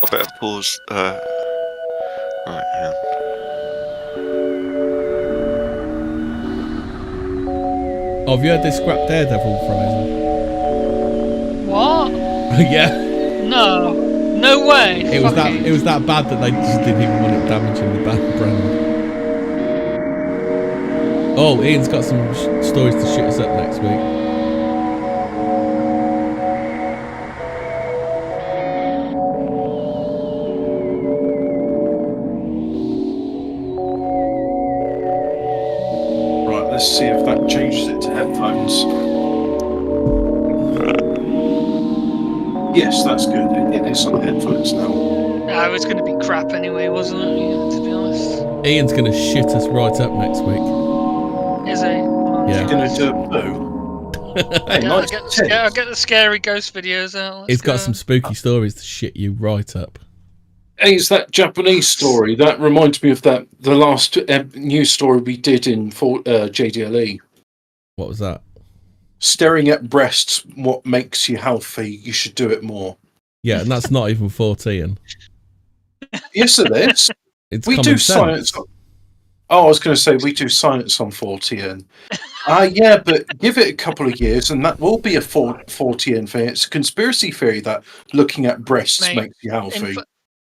I better pause. Right, yeah. Oh, have you heard they scrapped Daredevil, Fraser? What? Yeah. No way. It was that bad that they just didn't even want it damaging the brand. Oh, Ian's got some stories to shit us up next week. Right, let's see if that changes it to headphones. Yes, that's good. It is on headphones now. It was going to be crap anyway, wasn't it? Yeah, to be honest. Ian's going to shit us right up next week. Is he? Oh, Yeah. You're going to do a boo. Hey, Yeah, nice I'll get the scary ghost videos out. He's got some spooky stories to shit you right up. Hey, it's that Japanese story. That reminds me of the last news story we did in JDLE. What was that? Staring at breasts, what makes you healthy? You should do it more. Yeah, and that's not even Fortean. Yes, it is. We do science. I was going to say we do science on Fortean. Yeah, but give it a couple of years and that will be a Fortean thing. It's a conspiracy theory that looking at breasts makes you healthy.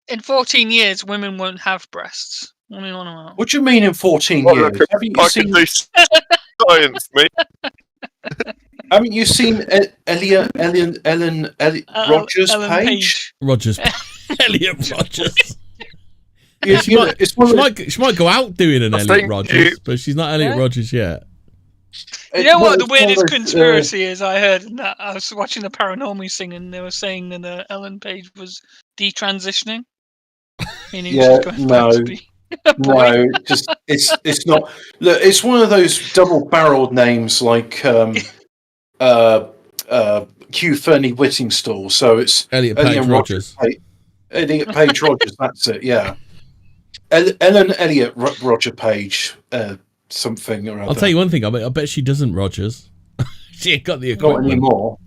In 14 years, women won't have breasts. What do you want about? What do you mean in 14 years? Haven't you seen science, mate? Haven't you seen Ellen Rogers' page? Elliot Rogers. She might go out doing an Elliot Rogers, but she's not Elliot Rogers yet. You know what the weirdest conspiracy is? I heard that I was watching the Paranormal thing, and they were saying that Ellen Page was detransitioning. Yeah, no, just it's not. Look, it's one of those double-barreled names like Hugh Fernie Whittingstall. So it's Elliot Page Rogers. Elliot Page Rogers. That's it. Yeah, Ellen Elliot Roger Page. Something or other. I'll tell you one thing. I bet she doesn't Rogers. She ain't got the equipment not anymore.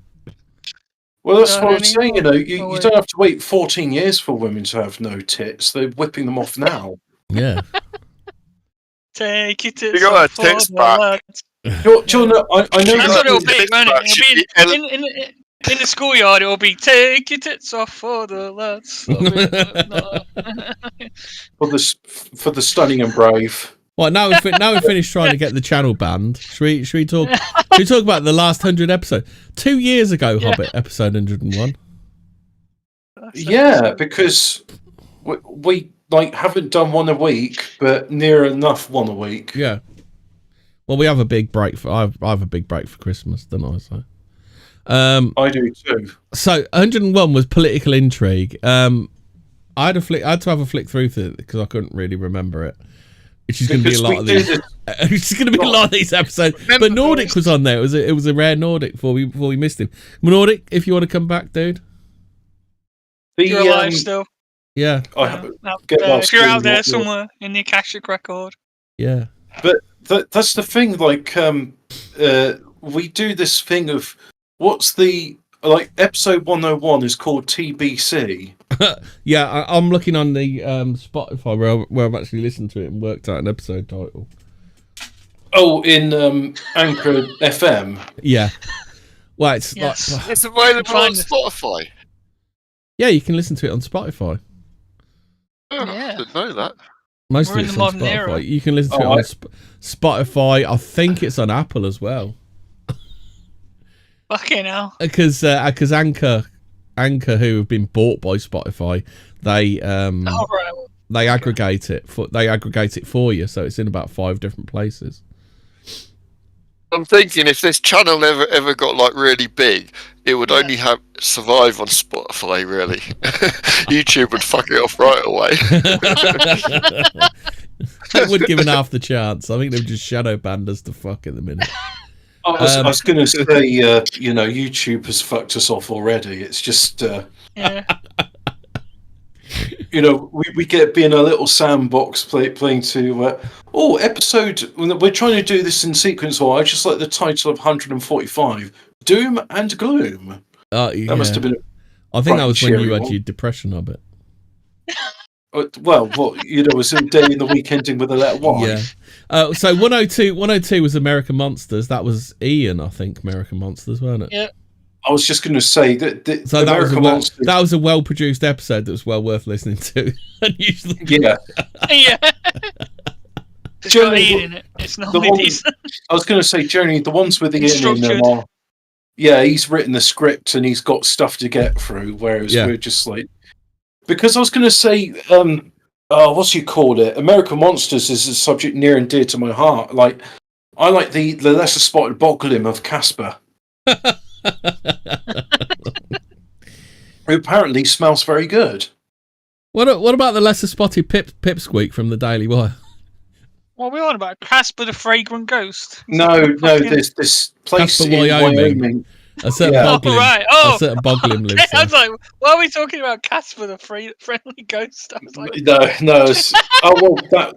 Well, that's what I'm saying. You know, you don't have to wait 14 years for women to have no tits. They're whipping them off now. Yeah. Take your tits. You got her tits back. I know. That's what it'll be, won't it? It'll be in the schoolyard. It'll be take your tits off for the lads. For the stunning and brave. Well, now we've finished trying to get the channel banned. Should we talk about the last 100 episodes? 2 years ago, Hobbit episode 101. Yeah, because we haven't done one a week, but near enough one a week. Yeah. Well, we have a big break I have a big break for Christmas, don't I? So. I do too. So 101 was political intrigue. I had to have a flick through it because I couldn't really remember it. Which is going to be a lot of these. It's going to be a lot of these episodes. But Nordic was on there. It was a rare Nordic before we missed him. Nordic, if you want to come back, dude. You're alive still. Yeah. If you're out there somewhere in the Akashic record. Yeah. But that's the thing. Like, we do this thing of what's the episode 101 is called TBC. Yeah, I'm looking on the Spotify where I've actually listened to it and worked out an episode title. Oh, in Anchor FM. Yeah. Well, it's it's available on Spotify. Yeah, you can listen to it on Spotify. Oh, I didn't know that. Most of it's on Spotify. Era. You can listen to it on Spotify. I think it's on Apple as well. Fucking hell. Because Anchor, who have been bought by Spotify, they aggregate it. They aggregate it for you, so it's in about 5 different places. I'm thinking if this channel ever got really big, it would only survive on Spotify. Really, YouTube would fuck it off right away. They wouldn't give it half the chance. I think they've just shadow banned us to fuck at the minute. I was going to say, YouTube has fucked us off already. It's just, we get being a little sandbox playing to, episode, we're trying to do this in sequence, or I just like the title of 145, Doom and Gloom. Yeah. That must have been I think that was when you had your depression of it. Well, what was a day in the week ending with a letter Y. Yeah. So 102 was American Monsters. That was Ian, I think. American Monsters, wasn't it? Yeah. I was just going to say that. So that was a well-produced episode that was well worth listening to. Usually, yeah. Yeah. It's got Ian in it. It's not decent. I was going to say, Journey, the ones with Ian in them are. Yeah, he's written the script and he's got stuff to get through. Whereas we're just like, because I was going to say, what's you call it? American Monsters is a subject near and dear to my heart. Like, I like the lesser spotted boglim of Casper. Who apparently smells very good. What about the lesser spotted pipsqueak from the Daily Wire? What are we on about? Casper the Fragrant Ghost? No, there's this place Casper, in Wyoming. A certain boglim. Right. A certain boglim lives there. I was like, why are we talking about Casper the friendly ghost? I was like, no.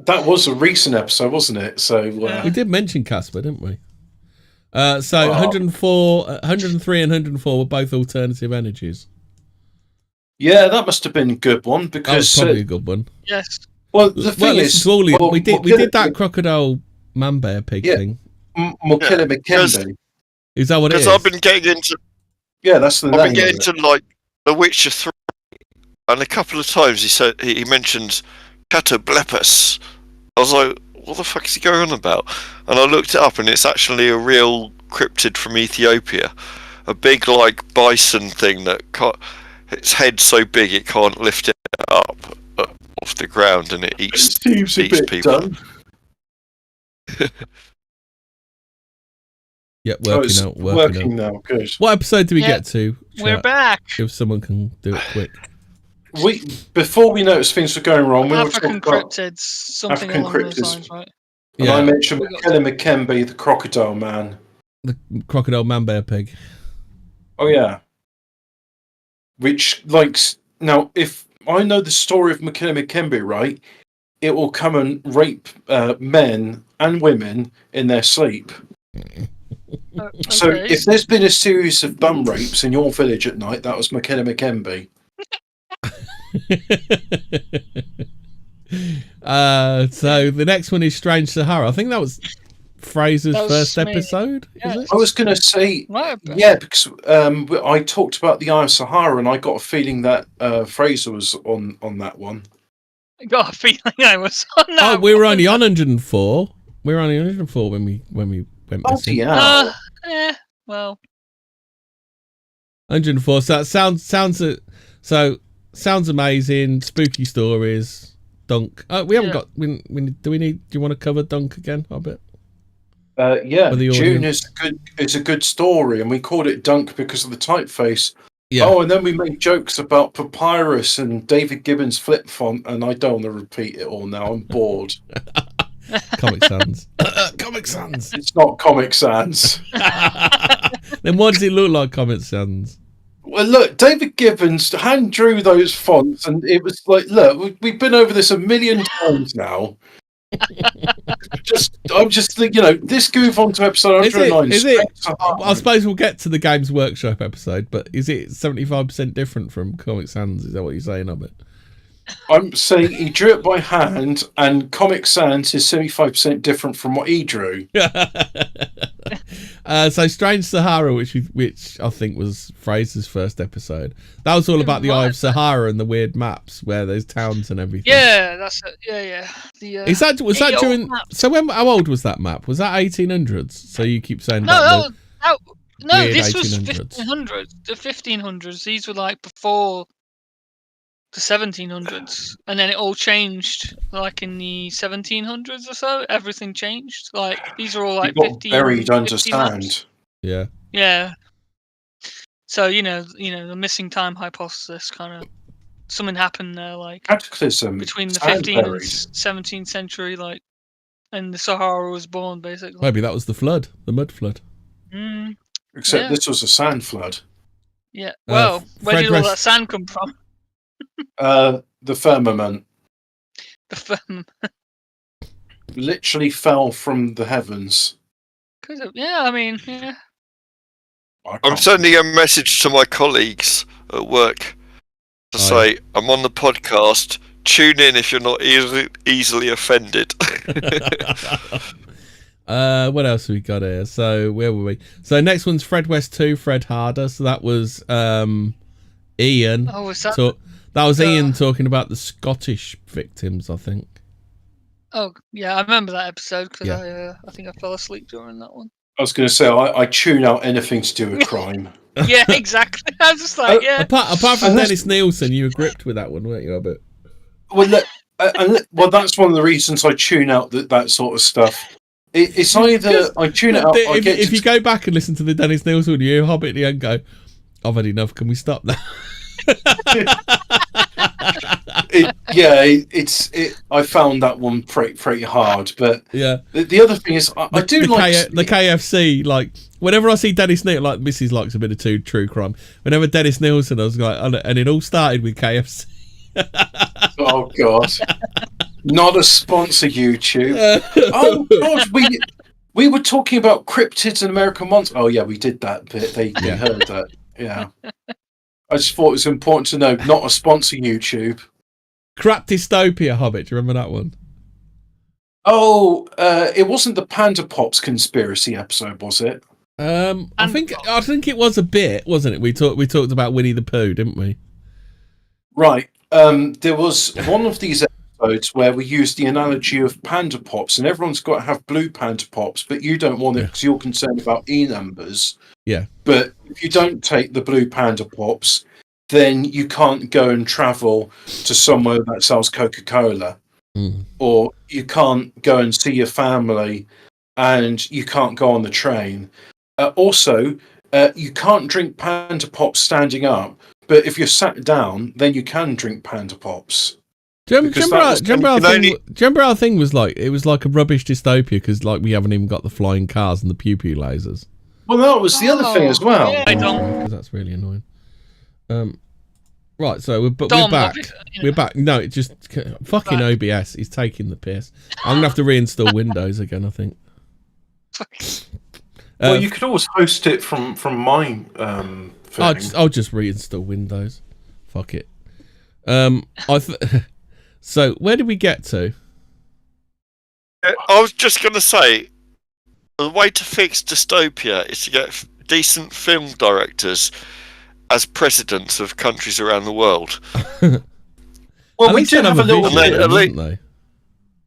That was a recent episode, wasn't it? So we did mention Casper, didn't we? 104, 103 and 104 were both alternative energies. Yeah, that must have been a good one because that was probably a good one. Yes. Well, the thing is, we did that crocodile man bear pig thing. Mokele Makembe. Is that what it is? Because I've been getting into. Yeah, that's the name. I've been getting into like The Witcher 3, and a couple of times he mentioned Catoblepus. I was like, what the fuck is he going on about? And I looked it up, and it's actually a real cryptid from Ethiopia, a big like bison thing that its head's so big it can't lift it up off the ground, and it eats people. Done. Yeah, working now. Good. What episode do we get to? We're back. If someone can do it quick. Before we noticed things were going wrong, we were African talking about cryptids, something African along cryptids. those lines, right? And I mentioned Mokele Makembe, the crocodile man. The crocodile man bear pig. Oh yeah. Which now, if I know the story of Mokele Makembe right, it will come and rape men and women in their sleep. Okay. So if there's been a series of bum rapes in your village at night, that was Mokele Makembe. So the next one is Strange Sahara. I think that was Fraser's first episode. Yeah. Is it? I was going to say, because I talked about the Eye of Sahara, and I got a feeling that Fraser was on that one. I got a feeling I was on that. Oh, we were only on 104. We were only on 104 when we went missing. Yeah. Well. 104. So that sounds amazing. Spooky stories. Dunk. We haven't got. Do you want to cover Dunk again a bit? June is a good story, and we called it Dunk because of the typeface. Yeah. Oh, and then we made jokes about Papyrus and David Gibbons flip font, and I don't want to repeat it all now. I'm bored. Comic Sans. Comic Sans. It's not Comic Sans. Then why does it look like Comic Sans? Well, look, David Gibbons hand drew those fonts, and it was like, look, we've been over this a million times now. I'm just thinking, this goof onto episode 109. Is it? I suppose we'll get to the Games Workshop episode, but is it 75% different from Comic Sans? Is that what you're saying of it? I'm saying he drew it by hand, and Comic Sans is 75% different from what he drew. So Strange Sahara, which I think was Fraser's first episode, that was all about the Eye of Sahara and the weird maps where there's towns and everything. Yeah, that's it. Yeah. Was that during? So how old was that map? Was that 1800s? So you keep saying no, weird this was 1800s. 1500s. The 1500s. These were like before the 1700s, and then it all changed like in the 1700s or so. Everything changed. Like these are all like 15 buried under 50 sand. maps. Yeah. So the missing time hypothesis kind of something happened there, like Cataclysm between the 15th and 17th century, like, and the Sahara was born basically. Maybe that was the flood, the mud flood. Except this was a sand flood. Yeah. Well, where did all that sand come from? The firmament. The firmament. Literally fell from the heavens. Yeah. I'm sending a message to my colleagues at work to say I'm on the podcast. tune in if you're not easily offended. What else have we got here? So where were we? So next one's Fred West 2, Fred Harder. So that was Ian. Oh, was that? That was Ian talking about the Scottish victims, I think. Oh, yeah, I remember that episode because I think I fell asleep during that one. I was going to say, I tune out anything to do with crime. Yeah, exactly. I was just like, yeah. Apart from Dennis Nielsen, you were gripped with that one, weren't you? A bit. Well, that's one of the reasons I tune out that sort of stuff. It's either I tune it out. If you go back and listen to the Dennis Nielsen, you hear Hobbit at the end go, "I've had enough. Can we stop now?" I found that one pretty hard, but yeah. The other thing is, I do like the KFC. Like whenever I see Dennis Nielsen, like Mrs. likes a bit of true crime. Whenever Dennis Nielsen, I was like, and it all started with KFC. Oh God, not a sponsor, YouTube. Oh God, we were talking about cryptids and American monsters. Oh yeah, we did that bit. They heard that. Yeah. I just thought it was important to know, not a sponsor, YouTube. Crap Dystopia, Hobbit. Do you remember that one? Oh, it wasn't the Panda Pops conspiracy episode, was it? I think it was a bit, wasn't it? We talked about Winnie the Pooh, didn't we? Right. There was one of these episodes where we used the analogy of Panda Pops, and everyone's got to have blue Panda Pops, but you don't want it because you're concerned about numbers. Yeah. But if you don't take the blue Panda Pops, then you can't go and travel to somewhere that sells Coca-Cola. Or you can't go and see your family, and you can't go on the train. Also, you can't drink Panda Pops standing up, but if you're sat down, then you can drink Panda Pops. Do you remember our thing was like, it was like a rubbish dystopia because like we haven't even got the flying cars and the pew lasers. Well, that was the other thing as well. Yeah, because that's really annoying. Right, so we're back. We're back. No, it just fucking OBS is taking the piss. I'm gonna have to reinstall Windows again, I think. Well, you could always host it from my thing. I'll just reinstall Windows. Fuck it. So where did we get to? I was just gonna say, the way to fix dystopia is to get decent film directors as presidents of countries around the world. Well, we do have a little bit,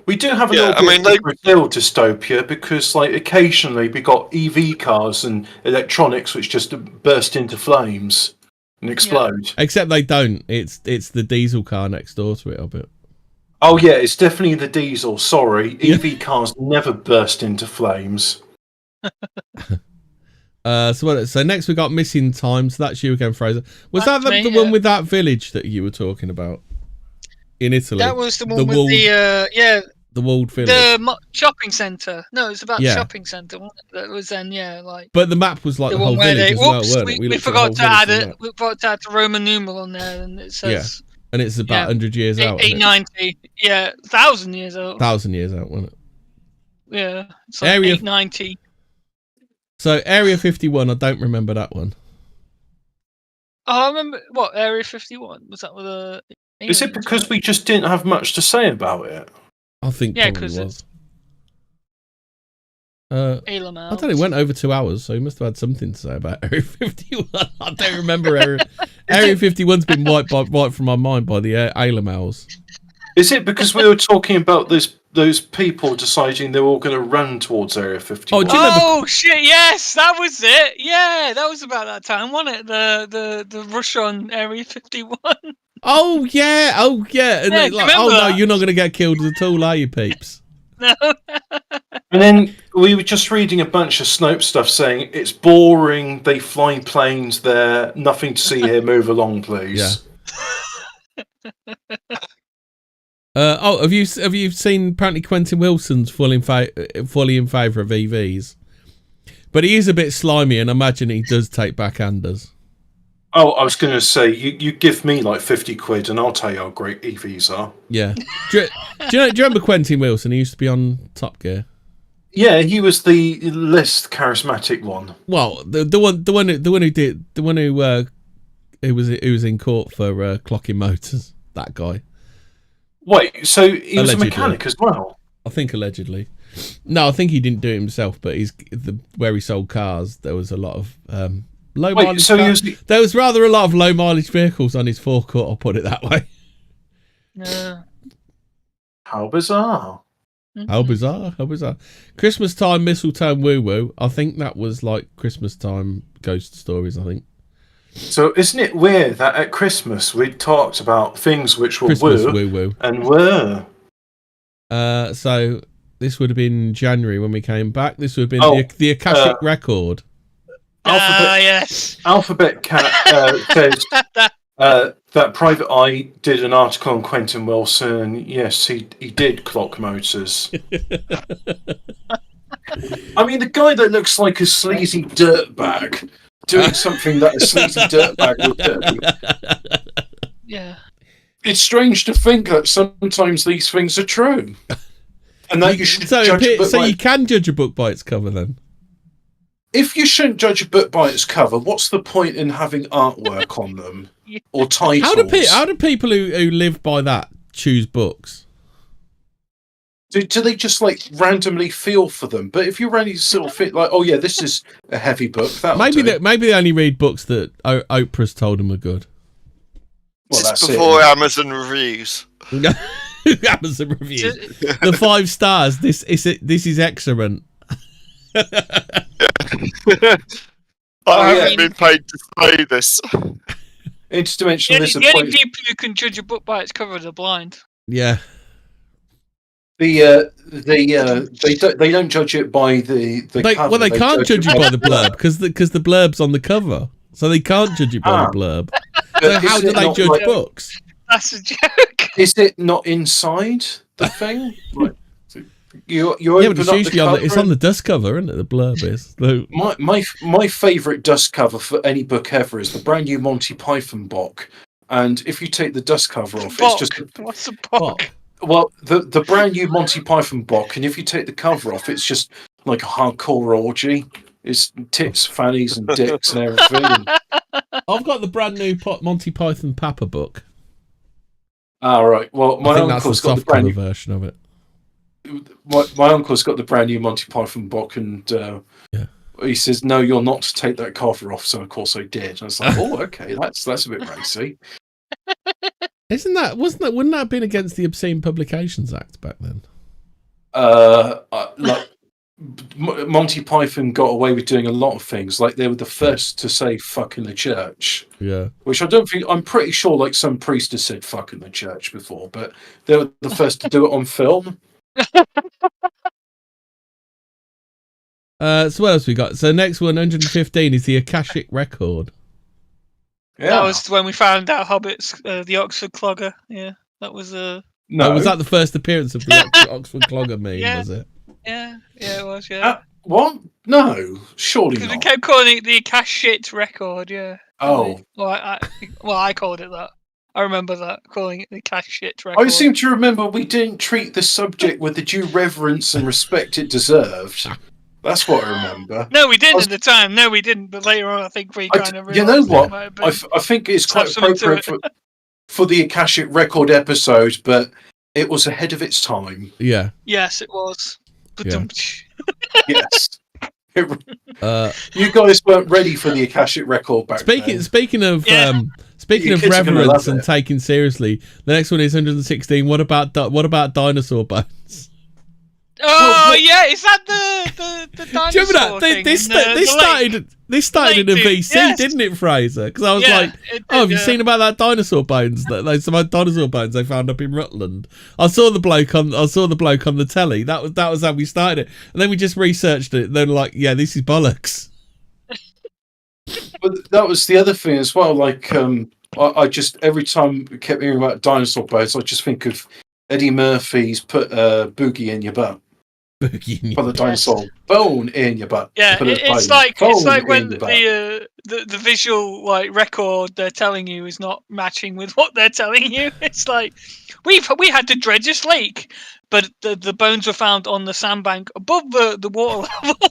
we do have a little bit of Brazil dystopia because, like, occasionally we got EV cars and electronics which just burst into flames and explode. Yeah. Except they don't. It's the diesel car next door to it, I bet. Oh yeah, it's definitely the diesel. Sorry, EV cars never burst into flames. So next we got Missing Time. So that's you again, Fraser. Was that the one with that village that you were talking about in Italy? That was the one with the walled village, the shopping centre. No, it was about the shopping centre. That was then, But the map was like the whole village as well, weren't it? We forgot to add it. We forgot to add the Roman numeral on there, and it says. Yeah. And it's about 100 years out. 890. Yeah, 1,000 years out. 1,000 years out, wasn't it? Yeah. It's like 890. So Area 51, I don't remember that one. Oh, I remember what Area 51 was that with a. Is it because we just didn't have much to say about it? I think probably was. I don't know. It went over 2 hours, so he must have had something to say about Area 51. I don't remember Area 51's been wiped from my mind by the Alum Owls. Is it because we were talking about those people deciding they were all going to run towards Area 51? Oh shit! Yes, that was it. Yeah, that was about that time, wasn't it? The rush on Area 51. Oh yeah. And yeah, no, you're not going to get killed at all, are you, peeps? No. And then we were just reading a bunch of Snopes stuff saying it's boring. They fly planes there. Nothing to see here. Move along, please. Yeah. Have you seen? Apparently, Quentin Wilson's fully in favour of EVs, but he is a bit slimy, and I imagine he does take backhanders. Oh, I was going to say, you give me like 50 quid, and I'll tell you how great EVs are. Yeah. Do you remember Quentin Wilson? He used to be on Top Gear. Yeah, he was the least charismatic one. Well, the one who was in court for clocking motors. That guy. Wait, so he was Allegedly. a mechanic as well? I think allegedly. No, I think he didn't do it himself, but where he sold cars, there was a lot of low mileage. So there was rather a lot of low mileage vehicles on his forecourt. I'll put it that way. How bizarre! How bizarre! How bizarre! Christmas time, mistletoe, woo woo. I think that was like Christmas time ghost stories. I think. So isn't it weird that at Christmas we talked about things which were Christmas woo woo and were? So this would have been January when we came back. This would have been the Akashic record. Yes. Alphabet Cat says that Private Eye did an article on Quentin Wilson. Yes, he did clock motors. I mean, the guy that looks like a sleazy dirtbag doing something that a sleazy dirtbag would do. Yeah. It's strange to think that sometimes these things are true. And that you should so judge a book you can judge a book by its cover then? If you shouldn't judge a book by its cover, what's the point in having artwork on them? Or titles? How do people who live by that choose books? Do they just like randomly feel for them? But if you randomly sort of feel like, oh yeah, this is a heavy book, maybe they only read books that Oprah's told them are good. Well, that's before Amazon reviews. Amazon reviews. The 5 stars. This is excellent. I haven't been paid to say this. It's to mention this. The only people who can judge a book by its cover are blind. Yeah. They don't judge it by the cover. Well, they can't judge it by the blurb because the blurb's on the cover, so they can't judge it by the blurb. So how do they judge books? That's a joke. Is it not inside the thing? Right. You yeah, but it's usually it's on the dust cover, isn't it? The blurb is. My favourite dust cover for any book ever is the brand new Monty Python book. And if you take the dust cover off, it's just what's a book? Well, the brand new Monty Python book, and if you take the cover off, it's just like a hardcore orgy. It's tits, fannies, and dicks and everything. I've got the brand new Monty Python Papa book. Right. Well, my uncle's got the brand new version of it. My uncle's got the brand new Monty Python book, and he says, "No, you're not to take that cover off." So of course I did. And I was like, "Oh, okay, that's a bit racy." Wouldn't that have been against the Obscene Publications Act back then? Like Monty Python got away with doing a lot of things. Like they were the first to say "fuck in the church." Yeah. Which I'm pretty sure like some priest has said "fuck in the church" before, but they were the first to do it on film. So what else we got? So next one, 115, is the Akashic record. Yeah. That was when we found out Hobbit's the Oxford Clogger. Yeah, that was No, was that the first appearance of the Oxford Clogger meme? Was it? Yeah, it was. Yeah. What? No, surely not. Because we kept calling it the Akashic record. Yeah. Oh. Well, I called it that. I remember that, calling it the Akashic record. I seem to remember we didn't treat the subject with the due reverence and respect it deserved. That's what I remember. No, we didn't at the time. No, we didn't. But later on, I think we kind of realised. You know what? I think it's quite appropriate for the Akashic record episode, but it was ahead of its time. Yeah. Yes, it was. Yeah. Yes. You guys weren't ready for the Akashic record back then. Speaking of reverence and taken seriously, the next one is 116. What about dinosaur bones? Oh yeah, is that the dinosaur? Do you remember that? This started in a VC, didn't it, Fraser? Because I was have you seen about that dinosaur bones? Some dinosaur bones they found up in Rutland. I saw the bloke on the telly. That was how we started it, and then we just researched it. And then this is bollocks. But that was the other thing as well. Like I just every time I kept hearing about dinosaur bones, I just think of Eddie Murphy's "Put Boogie in Your Butt." Put the dinosaur bone in your butt. Yeah, it's like when the visual record they're telling you is not matching with what they're telling you. It's like we had to dredge this lake, but the bones were found on the sandbank above the water level.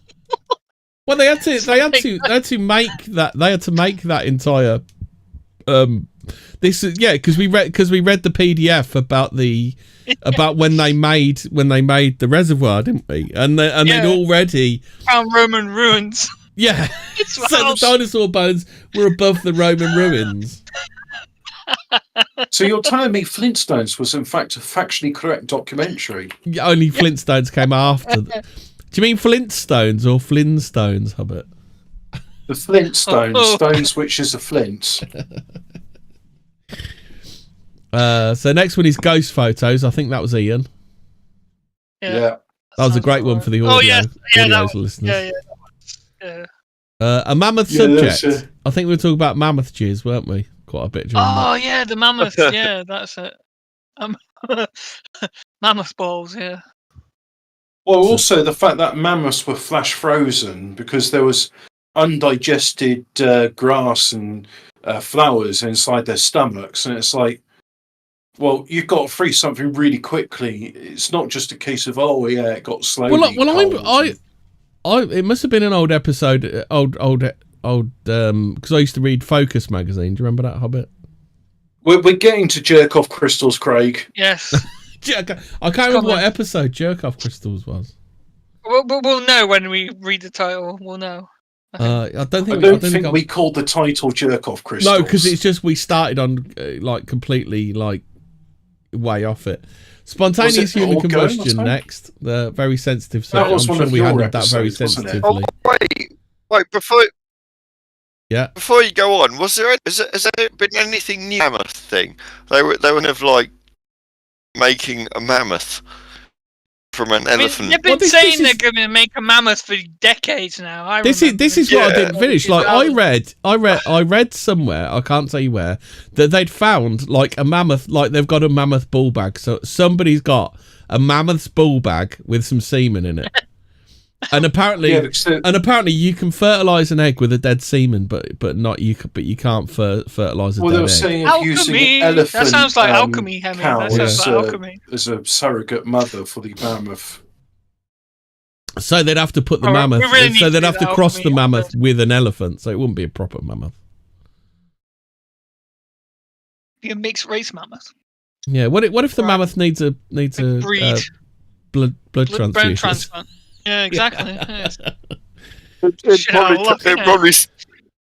Well, they had to make that entire This is because we read the PDF about when they made the reservoir, didn't we? And they'd already found Roman ruins. Yeah, so the dinosaur bones were above the Roman ruins. So you're telling me Flintstones was in fact a factually correct documentary? Only Flintstones came after. Do you mean Flintstones or Flintstones, Hubbard? The Flintstones, stones which is a flint. So next one is ghost photos. I think that was Ian. Yeah. That was a great one for the audio listeners. Yeah. A mammoth subject. I think we were talking about mammoth jizz, weren't we? Quite a bit. Yeah, the mammoth. Yeah, that's it. Mammoth balls. Yeah. Well, also the fact that mammoths were flash frozen because there was undigested grass and flowers inside their stomachs, and it's like, well, you've got to freeze something really quickly. It's not just a case of it got slowly. It must have been an old episode, because I used to read Focus magazine. Do you remember that, Hobbit? We're getting to jerk off crystals, Craig. Yes. I can't remember what episode jerk off crystals was. We'll know when we read the title. We'll know. I don't think we called the title jerk off crystals. No, because it's just we started on completely way off it. Spontaneous human combustion next. The very sensitive subject. I'm sure we handled that very sensitively. Wait, before you go on, has there been anything new mammoth thing? They were kind of making a mammoth from an elephant. They've been saying they're going to make a mammoth for decades now. This is what I didn't finish. I read somewhere, I can't say where, that they'd found a mammoth, they've got a mammoth ball bag. So somebody's got a mammoth's ball bag with some semen in it. And apparently, you can fertilize an egg with a dead semen, but you can't fertilize a dead egg. Well, they were saying of using an elephant. That sounds like alchemy, Hemming. That sounds like alchemy. As a surrogate mother for the mammoth. So they'd have to put the mammoth. So they'd have to cross the mammoth with an elephant. So it wouldn't be a proper mammoth. Be a mixed race mammoth. Yeah. What if the mammoth needs a breed blood transfusion? Transplant. Yeah, exactly.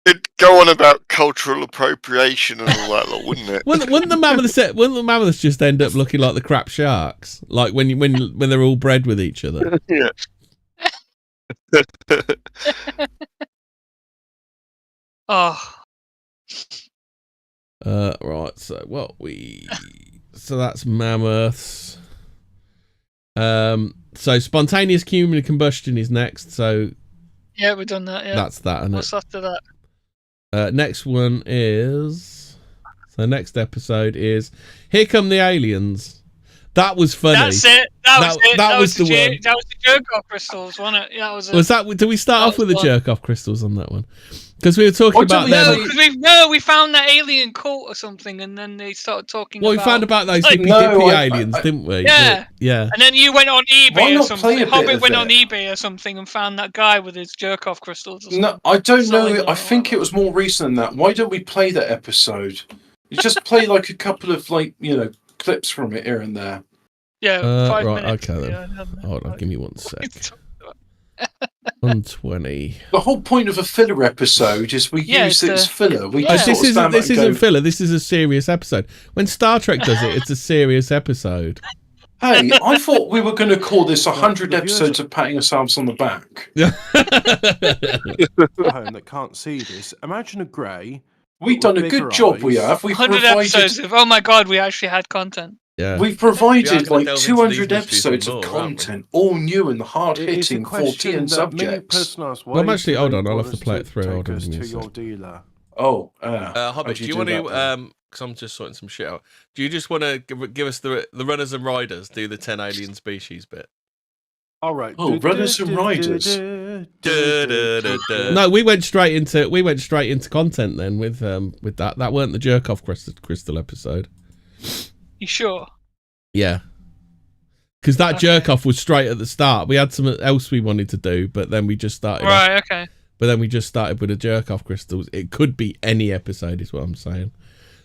It'd go on about cultural appropriation and all that, wouldn't it? Wouldn't the mammoths just end up looking like the crap sharks, when they're all bred with each other? Yeah. Right. So that's mammoths. So spontaneous human combustion is next. So yeah, we've done that. Yeah, that's that. What's after that? Next one is. So next episode is Here Come the Aliens. That was funny. That's it. That was the one. That was the jerk off crystals, wasn't it? Yeah, was that? Did we start off with the jerk off crystals on that one? Because we were talking about them. We found that alien cult or something, and then they started talking. Well, we found about those hippy aliens, didn't we? Yeah. Yeah. And then you went on eBay or something. Hobbit went on eBay or something and found that guy with his jerk off crystals. No, I don't know. I think it was more recent than that. Why don't we play that episode? You just play a couple of clips from it here and there. Yeah, 5 minutes. Okay then. Yeah, hold on, give me 1 sec. 120. The whole point of a filler episode is we use it as filler. This isn't filler. This is a serious episode. When Star Trek does it, it's a serious episode. Hey, I thought we were going to call this 100 episodes of patting ourselves on the back. Home that can't see this. Imagine a grey. We've done a good job. We have. 100 episodes of. Oh my god, we actually had content. Yeah. We've provided 200 episodes of content, all new and hard-hitting Fortean subjects. Well, I'm actually, hold on, I'll have to play it through. Hold on, Hobbit, do you want to, because I'm just sorting some shit out, do you just want to give us the runners and riders, do the 10 alien species bit? All right. Oh, runners and riders. No, we went straight into content then with that. That weren't the jerk off crystal episode. You sure? Yeah. Because that jerk off was straight at the start. We had something else we wanted to do, but then we just started. Right, okay. But then we just started with the jerk off crystals. It could be any episode, is what I'm saying.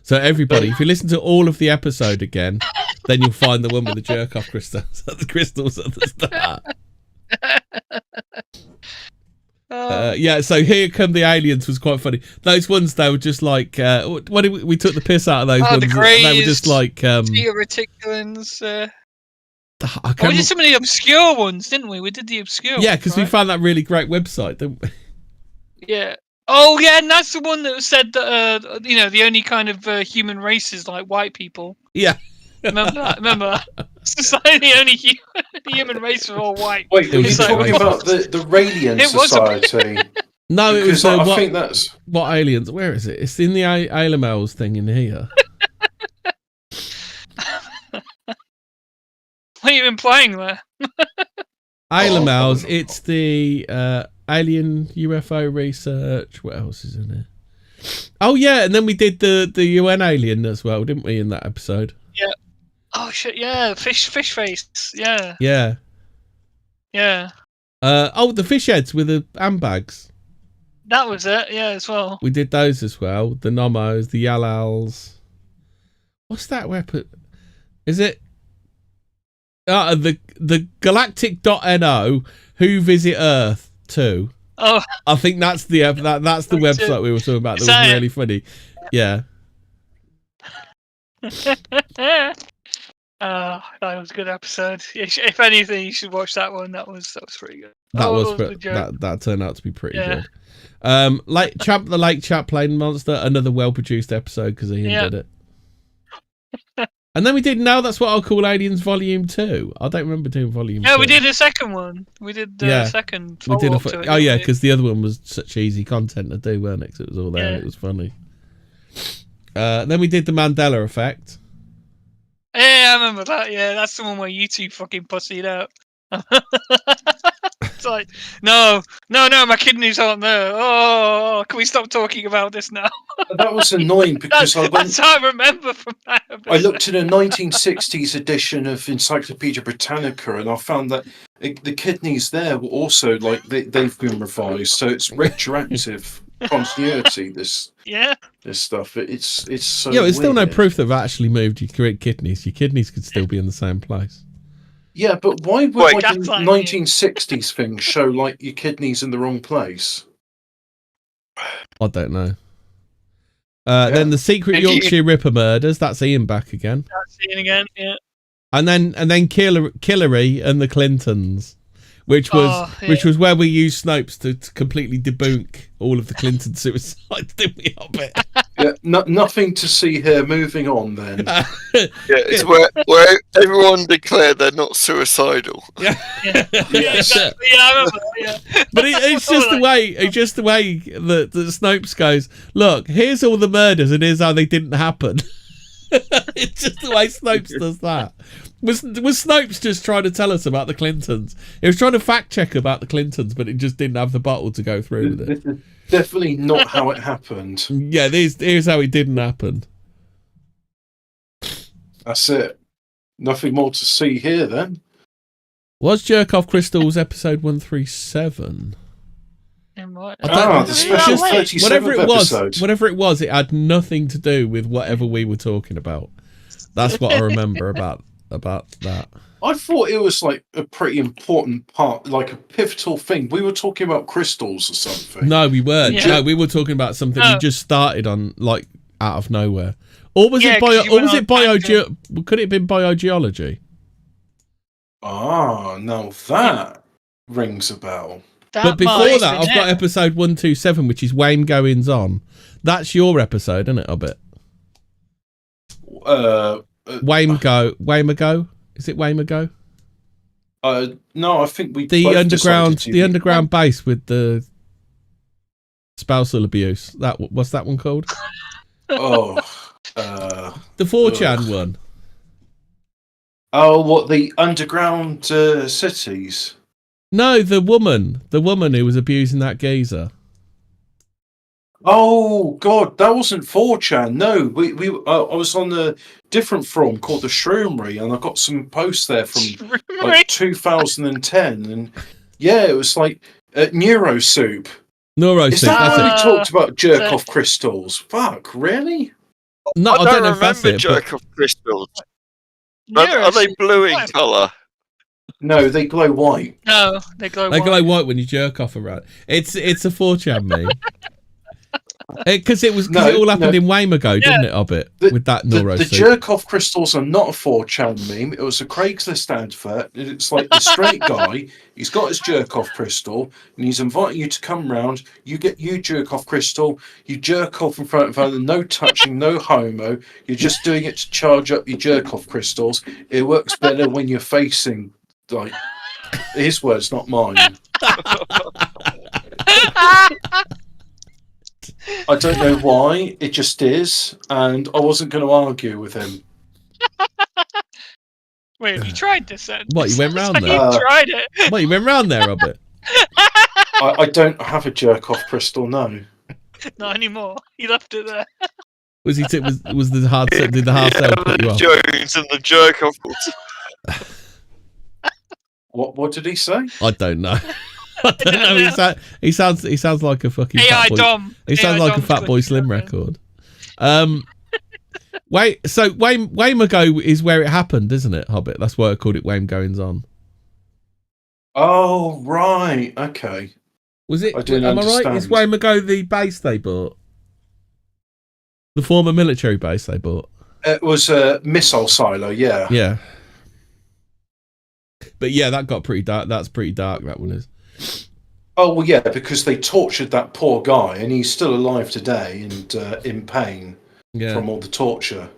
So everybody, if you listen to all of the episode again, then you'll find the one with the jerk off crystals. The crystals at the start. Yeah, so Here Come the Aliens was quite funny. Those ones, they were just like, what did we took the piss out of those ones. The Greys, they were just like Tia Reticulans. We did some of the obscure ones, didn't we? We did the obscure ones. Yeah, because we found that really great website, didn't we? Yeah. Oh, yeah, and that's the one that said that, the only kind of human race is like white people. Yeah. Remember that? Remember that? Society, only human race are all white. Wait, are you talking about the Radiant Society? No, it was I think that's... What aliens? Where is it? It's in the Alamels thing in here. What are you implying there? Alamels, it's the alien UFO research. What else is in there? Oh, yeah, and then we did the UN alien as well, didn't we, in that episode? Yeah. Oh, shit, yeah. Fish face. Yeah. Yeah. Yeah. The fish heads with the handbags. That was it, yeah, as well. We did those as well. The Nomos, the Yalals. What's that weapon? Is it... the Galactic.no, Who Visit Earth 2. Oh. I think that's the website we were talking about. That was really funny. Yeah. That was a good episode. If anything, you should watch that one. That was pretty good. That turned out to be pretty good. The Lake Champlain Monster, another well produced episode because Ian did it. And then we did Now That's What I'll Call Aliens Volume 2. I don't remember doing Volume 2. Yeah, we did a second one. We did the second follow-up to it. Oh, yeah, because the other one was such easy content to do, weren't it? 'Cause it was all there and it was funny. Then we did The Mandela Effect. Yeah, I remember that. Yeah, that's the one where you two fucking pussied out. It's like, no, my kidneys aren't there. Oh, can we stop talking about this now? That was annoying because that's how I remember from that episode. I looked at a 1960s edition of Encyclopedia Britannica and I found that the kidneys there were also like they've been revised, so it's retroactive continuity. This stuff. It's so. Yeah, there's still no weird. proof that they've actually moved your kidneys. Your kidneys could still be in the same place. Yeah, but why would the 1960s thing show like your kidneys in the wrong place? I don't know. Then the Secret Yorkshire Ripper murders. That's Ian back again. That's Ian again. Yeah. And then Killary and the Clintons, which was where we used Snopes to completely debunk all of the Clinton suicides, didn't we? Yeah, nothing to see here. Moving on then. It's where everyone declared they're not suicidal. Yeah, Exactly. Yeah, I remember. Yeah. But it's just the way that Snopes goes. Look, here's all the murders, and here's how they didn't happen. It's just the way Snopes does that. Was Snopes just trying to tell us about the Clintons? He was trying to fact check about the Clintons, but it just didn't have the bottle to go through with it. This is definitely not how it happened. Yeah, here's how it didn't happen. That's it. Nothing more to see here then. Was Jerk Off Crystals episode 137? The special 37th episode. Whatever it was, it had nothing to do with whatever we were talking about. That's what I remember about that. I thought it was like a pretty important part, like a pivotal thing. We were talking about crystals or something. No, we weren't. Yeah. No, we were talking about something we just started on, like out of nowhere. Or was it could it have been biogeology? Ah, now that rings a bell. But before that, I've got episode 127, which is Wayne Goings On. That's your episode, isn't it, Hobbit? Waymago? Is it Waymago? No, I think we the underground base with the spousal abuse. What's that one called? The 4chan one. Oh, what, the underground cities? No, the woman who was abusing that geezer. Oh God, that wasn't 4chan. No, I was on a different forum called the Shroomery, and I got some posts there from like 2010, and yeah, it was like Neurosoup. Neurosoup. Is that when we talked about jerk off crystals? Fuck, really? No, I don't know if that's remember it. jerk off crystals. Nero Are they seems blue in quite- colour? No, they glow white. No, they glow They white. glow white when you jerk off around. It's a 4chan meme. Because it all happened in Waymago, didn't it, Hobbit? With that Noro The suit. jerk-off crystals are not a 4chan meme. It was a Craigslist advert. It's like the straight guy, he's got his jerk-off crystal, and he's inviting you to come round. You get your jerk-off crystal, you jerk off in front of other, no touching, no homo. You're just doing it to charge up your jerk-off crystals. It works better when you're facing, like, his words, not mine. I don't know why, it just is, and I wasn't going to argue with him. Wait, have you tried this then? What, you went round Have there? you tried it? What, you went round there, Hobbit? I don't have a jerk-off crystal, no. Not anymore. He left it there. Was the hard sell? Did the hard sell put you off? Jones and the jerk off. What did he say? I don't know. I don't know. He sounds like a fucking AI fat boy. Dom. He sounds AI like a Dom's Fat Boy good. Slim record. So Waymago is where it happened, isn't it, Hobbit? That's why I called it Wayne Goings On. Oh, right, okay. Was it? I didn't am I right? understand. Is Waymago the base they bought? The former military base they bought? It was a missile silo, yeah. Yeah. But yeah, that got pretty dark. That's pretty dark, that one is. Oh, well, yeah, because they tortured that poor guy, and he's still alive today and in pain from all the torture.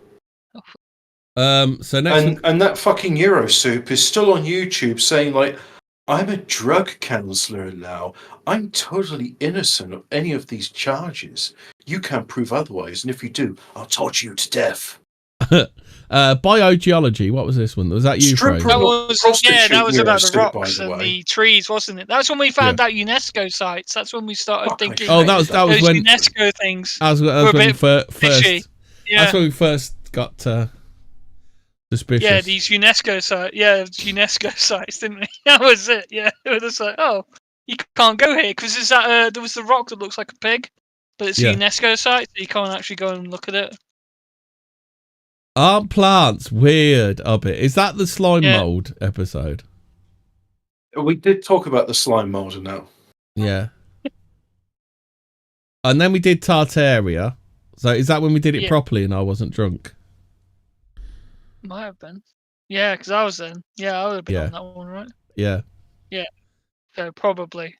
So next And that fucking Eurosoup is still on YouTube saying, like, I'm a drug counsellor now. I'm totally innocent of any of these charges. You can't prove otherwise, and if you do, I'll torture you to death. biogeology. What was this one? Was that you, Stripper. Fraser? That was about the Eurosoup, by rocks the and way. the trees, wasn't it? That's when we found out UNESCO sites. That's when we started Fuck, I thinking. hate that was those when UNESCO things. that was were a when we bit first. fishy. Yeah, That's when we first got suspicious. yeah, these UNESCO sites. Yeah, UNESCO sites, didn't we? That was it. Yeah, it was just like, oh, you can't go here because there's that. There was the rock that looks like a pig, but it's a UNESCO site, so you can't actually go and look at it. Aren't plants weird, Hobbit? Is that the slime mold episode? We did talk about the slime molder now. Yeah. And then we did Tartaria. So is that when we did it properly and I wasn't drunk? Might have been. Yeah, because I was then. Yeah, I would have been on that one, right? Yeah. Yeah. So probably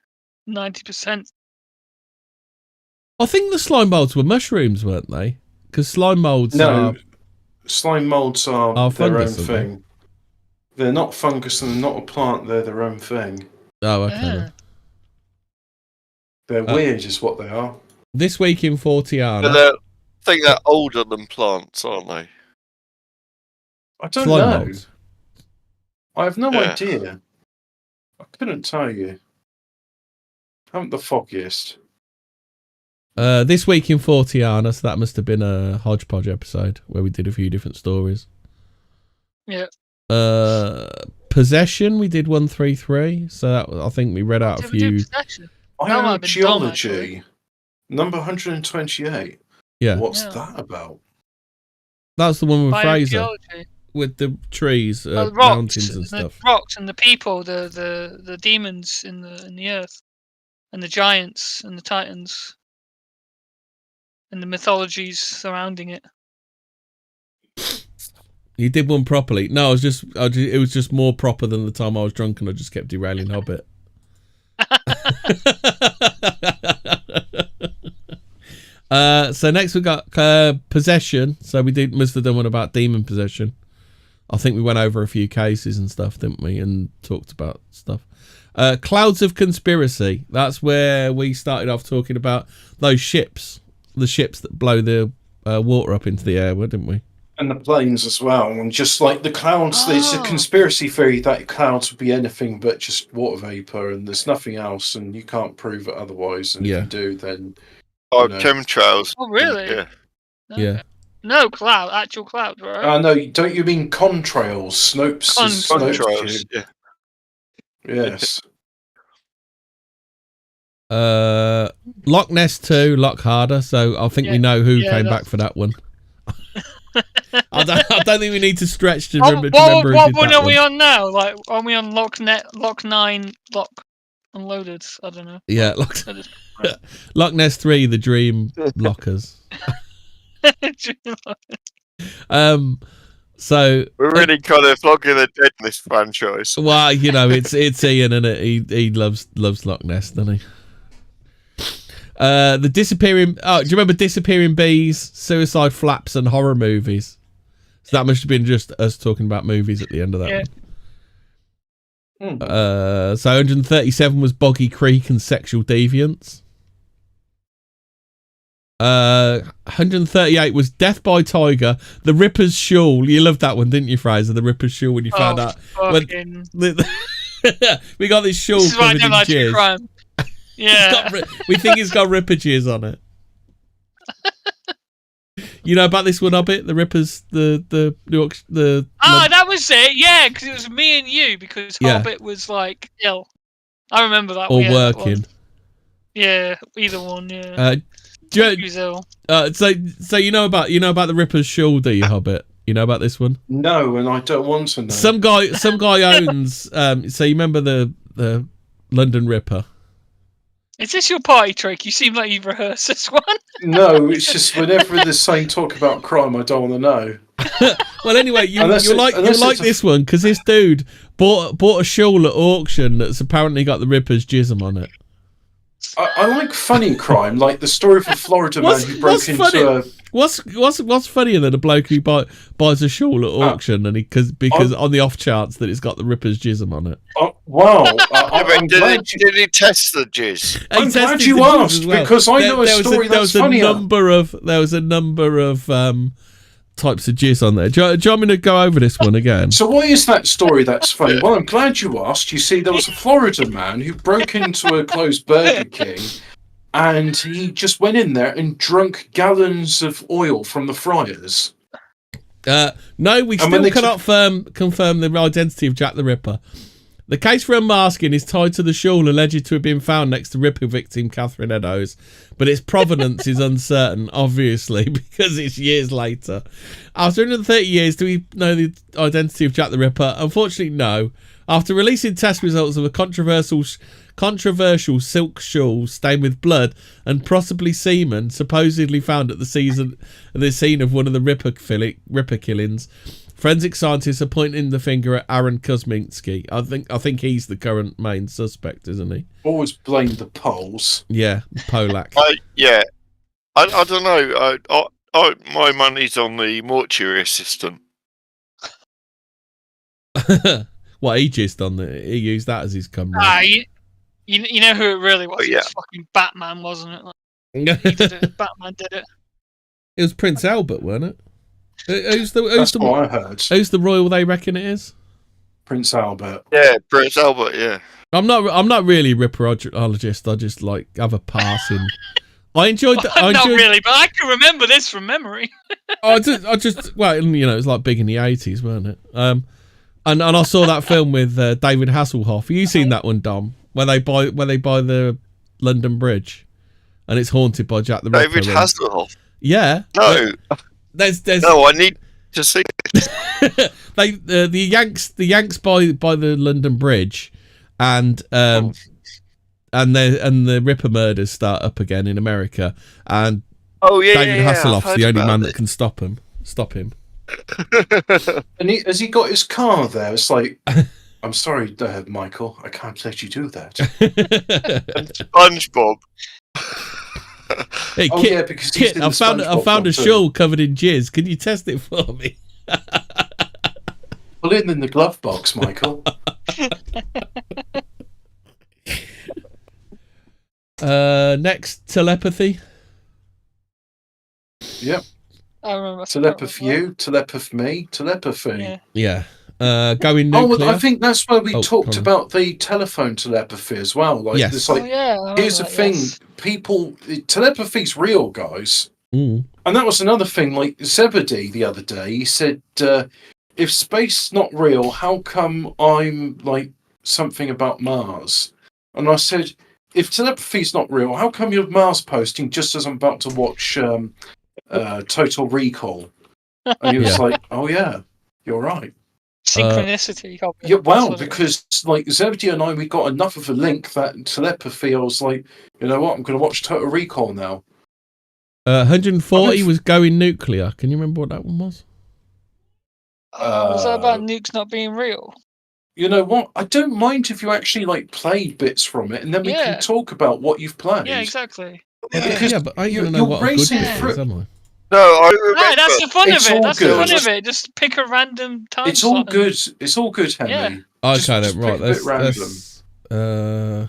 90%. I think the slime molds were mushrooms, weren't they? Because slime molds are... Slime molds are their fungus, own thing. They're not fungus and they're not a plant, they're their own thing. Oh, okay. Then. They're weird is what they are. This week in Fortean. I think they're older than plants, aren't they? I don't slime know. molds. I have no idea. I couldn't tell you. I haven't the foggiest. This week in Forteana, so that must have been a hodgepodge episode where we did a few different stories. Yeah. Possession, we did 133, so that, I think we read out a few. Geology, number 128. Yeah. What's that about? That's the one with Fraser, Biogeology. with the trees, rocks, mountains and stuff. The rocks and the people, the demons in the earth, and the giants and the titans. And the mythologies surrounding it. You did one properly. No, it was just more proper than the time I was drunk and I just kept derailing Hobbit. So next we got possession. So we must have done one about demon possession. I think we went over a few cases and stuff, didn't we? And talked about stuff. Clouds of conspiracy. That's where we started off talking about those ships. The ships that blow the water up into the air, didn't we? And the planes as well. And just like the clouds, there's a conspiracy theory that clouds would be anything but just water vapor and there's nothing else and you can't prove it otherwise. And if you do, then... chemtrails. Oh, really? Yeah. Yeah. No, actual clouds, right? No, don't you mean contrails? Snopes. Contrails, yeah. Yes. Loch Ness 2, Loch Harder. So I think we know who came back for that one. I don't think we need to stretch to What remember. What one are we on now? Like, are we on Lock 9, Lock Unloaded? I don't know. Yeah, Loch Ness 3, the Dream Lockers. So we're really kind of flogging the dead in this franchise. Well, it's Ian, and he loves Loch Ness, doesn't he? The disappearing. Oh, do you remember Disappearing Bees, Suicide Flaps, and horror movies? So that must have been just us talking about movies at the end of that one. So 137 was Boggy Creek and Sexual Deviance. 138 was Death by Tiger, The Ripper's Shawl. You loved that one, didn't you, Fraser? The Ripper's Shawl, when you found out. We got this shawl covered in jizz. Yeah. We think it's got Ripper jizz on it. You know about this one, Hobbit? The Rippers, the that was it, yeah, because it was me and you, because Hobbit was, like, ill. I remember that one. Or working. Yeah, either one, yeah. He was ill. So you know about the Ripper's Shawl, do you, Hobbit? You know about this one? No, and I don't want to know. Some guy owns. So you remember the London Ripper? Is this your party trick? You seem like you've rehearsed this one. No, it's just whenever there's saying talk about crime, I don't want to know. Well, anyway, you like this one because this dude bought a shawl at auction that's apparently got the Ripper's jism on it. I like funny crime, like the story of a Florida man who broke into a. What's funnier than a bloke who buys a shawl at auction and because on the off chance that it's got the Ripper's jism on it? Wow! Did he test the jizz? I'm glad you asked because I know a story that's funnier. There was a number of types of jizz on there. Do you want me to go over this one again? So what is that story that's funny? Well, I'm glad you asked. You see, there was a Florida man who broke into a closed Burger King and he just went in there and drunk gallons of oil from the fryers. No, we still cannot confirm the identity of Jack the Ripper. The case for unmasking is tied to the shawl alleged to have been found next to Ripper victim Catherine Eddowes, but its provenance is uncertain, obviously, because it's years later. After 130 years, do we know the identity of Jack the Ripper? Unfortunately, no. After releasing test results of a controversial silk shawl stained with blood and possibly semen, supposedly found at the scene of one of the Ripper killings, forensic scientists are pointing the finger at Aaron Kuzminski. I think he's the current main suspect, isn't he? Always blame the Poles. Yeah, Polak. Yeah, I don't know. My money's on the mortuary system. What, he he used that as his camera. You know who it really was? Yeah. It was fucking Batman, wasn't it? He did it. Batman did it. It was Prince Albert, wasn't it? That's what I heard. Who's the royal they reckon it is? Prince Albert. Yeah, Prince Albert. Yeah. I'm not really a ripperologist. I just have a passing. I enjoyed that. Not really, but I can remember this from memory. I just well, it was like big in the 80s, weren't it? And I saw that film with David Hasselhoff. Have you seen that one, Dom? Where they buy the London Bridge, and it's haunted by Jack the Ripper. David Hasselhoff. Yeah. No. There's No, I need to see it. the Yanks buy the London Bridge, and the Ripper murders start up again in America, and David Hasselhoff's the only man that can stop him. And has he got his car there? It's like, I'm sorry, Michael, I can't let you do that. SpongeBob. Hey, Kit, because I found a shawl covered in jizz. Can you test it for me? Put it in the glove box, Michael. Next, telepathy. Yep. I remember. Telepath you, telepath me, telepathy. Yeah. Going nuclear. I think that's where we talked about the telephone telepathy as well. Like, yes. It's like, here's the thing: people, telepathy's real, guys. Mm. And that was another thing. Like Zebedee the other day, he said, "If space's not real, how come I'm like something about Mars?" And I said, "If telepathy's not real, how come you're Mars posting just as I'm about to watch Total Recall?" And he was Yeah. like, "Oh yeah, you're right." Synchronicity. Yeah, That's well, what it is. because like Zebedee and I, we got enough of a link that telepathy. I was like, you know what? I'm going to watch Total Recall now. 140 was going nuclear. Can you remember what that one was? Was that about nukes not being real? You know what? I don't mind if you actually like played bits from it, and then we Yeah. can talk about what you've played. Yeah, exactly. Because But I ain't you're gonna know what a good racing bit through. is, am I? No, I remember. Right, that's the fun It's of it. all That's the good. fun of it. Just pick a random time It's all slot and- good. It's all good, Henry. Yeah. Okay, Just then, pick right. a bit random.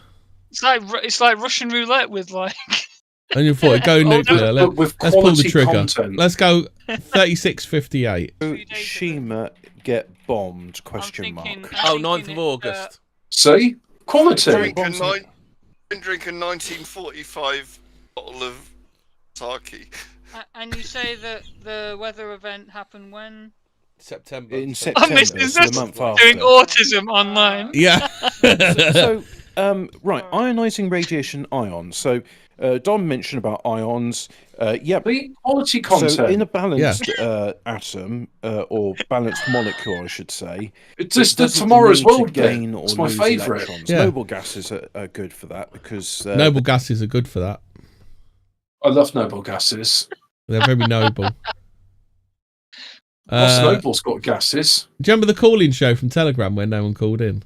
It's like Russian roulette with like. 140, go Oh, no, nuclear. but with Let's pull the quality trigger. content. Let's go 3658. Shima get bombed? I'm Question mark. thinking, Oh, I'm 9th thinking of August. See? Quality. Drink a 1945 bottle of sake. And you say that the weather event happened when? September. In I'm September, missing so the this. month after. Doing autism online. Yeah. So, right, ionizing radiation ions. So, Don mentioned about ions. Yep. The quality content. So, in a balanced atom, or balanced molecule, I should say, It's just the doesn't Tomorrow's need to World gain bit. or It's my lose favourite. electrons. Yeah. Noble gases are good for that because Noble gases are good for that. I love noble gases. They're very noble. What's Noble's got gases? Do you remember the call-in show from Telegram where no one called in?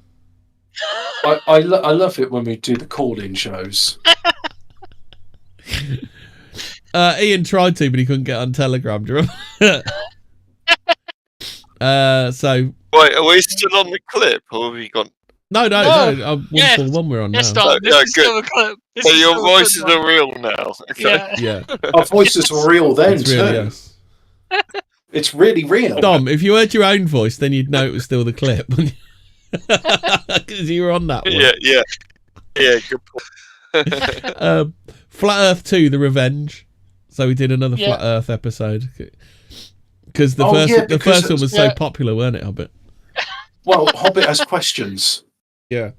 I love it when we do the call-in shows. Ian tried to, but he couldn't get on Telegram. Do you remember? So Wait, are we still on the clip, or have we gone? no. Yes. 141 we're on now. Yes, Don. This Yeah, is good. still a clip. This So is your still a voices good one. are real now. Okay. Yeah. Yeah, Our voices are real then it's too. really yes. It's really real. Dom, if you heard your own voice, then you'd know it was still the clip. Because you were on that one. Yeah. Good point. Flat Earth 2, The Revenge. So we did another Flat Earth episode. Because the first one was so popular, weren't it, Hobbit? Well, Hobbit has questions. Yeah.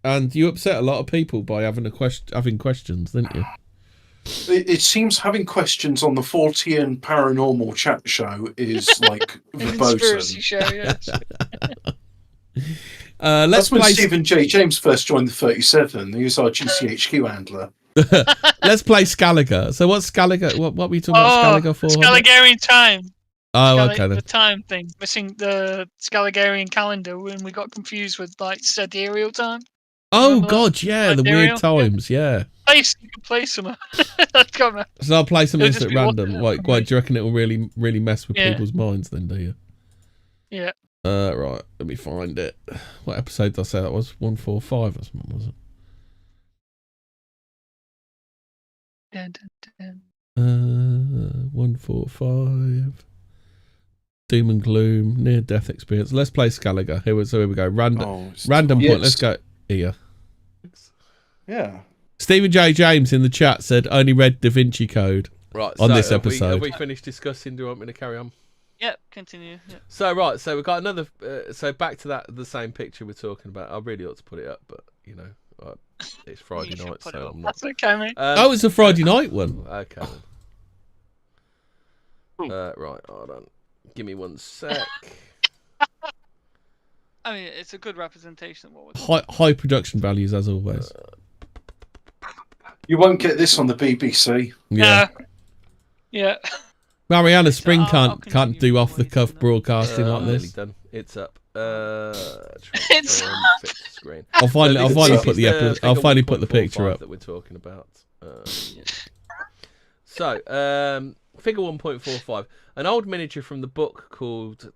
And you upset a lot of people by having questions, didn't you? It seems having questions on the Fortean Paranormal Chat Show is like Conspiracy verboten. show, yes. Let's That's when play. Stephen J. James first joined the 37. He was our GCHQ handler. Let's play Scaliger. So what's Scaliger? What were you talking about Scaliger for? Hobbit? Scaligerian time. Oh, okay The then. time thing. Missing the Scaligerian calendar when we got confused with like sidereal time. Oh Remember God, yeah, the Sidereal? weird times, yeah. You can play some. I can't remember. So I'll play something It'll just at be random. one- Like, do you reckon it will really mess with Yeah. people's minds? Then, do you? Yeah. Right. Let me find it. What episode did I say that was? 145 or something, was it? Dun, dun, dun. 145. Doom and gloom, near death experience. Let's play Scaliger. Here we go. Random point. Yes. Let's go here. Yeah. Stephen J. James in the chat said only read Da Vinci Code on this episode. Have we finished discussing? Do you want me to carry on? Yep, continue. Yep. So we've got another. So back to the same picture we're talking about. I really ought to put it up, but it's Friday You night, should put so it up. I'm not. That's okay, mate. Oh, it's a Friday night one. Okay. Then. Right, hold on. Give me 1 sec. I mean, it's a good representation of what we're High production values as always. You won't get this on the BBC. Yeah. Yeah. Mariana Spring I'll can't continue do with off the what cuff you broadcasting like I'm nearly this. done. It's up. It's transform, fix screen. I'll finally This put is the figure I'll finally put the 1.45 picture up. that we're talking about. So, figure 1.45, an old miniature from the book called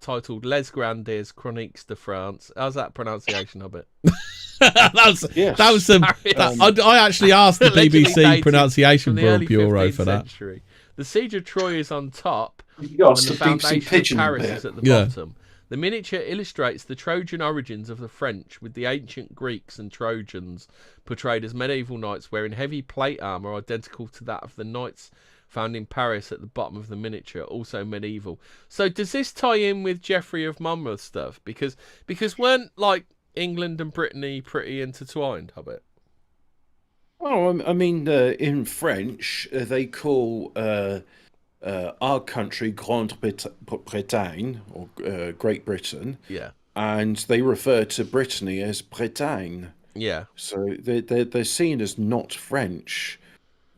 titled Les Grandes Chroniques de France. How's that pronunciation of it? that was some. I actually asked the Allegedly BBC dated pronunciation from the early bureau 15th for that. century. The siege of Troy is on top, You and asked the the BBC foundation of pigeon Paris bit. is at the Yeah. bottom. The miniature illustrates the Trojan origins of the French, with the ancient Greeks and Trojans portrayed as medieval knights wearing heavy plate armour identical to that of the knights found in Paris at the bottom of the miniature, also medieval. So does this tie in with Geoffrey of Monmouth stuff? Because weren't like England and Brittany pretty intertwined, Hobbit? Well, I mean, in French, they call our country, Grande-Bretagne, or Great Britain, Yeah. and they refer to Brittany as Bretagne. Yeah. So they're seen as not French.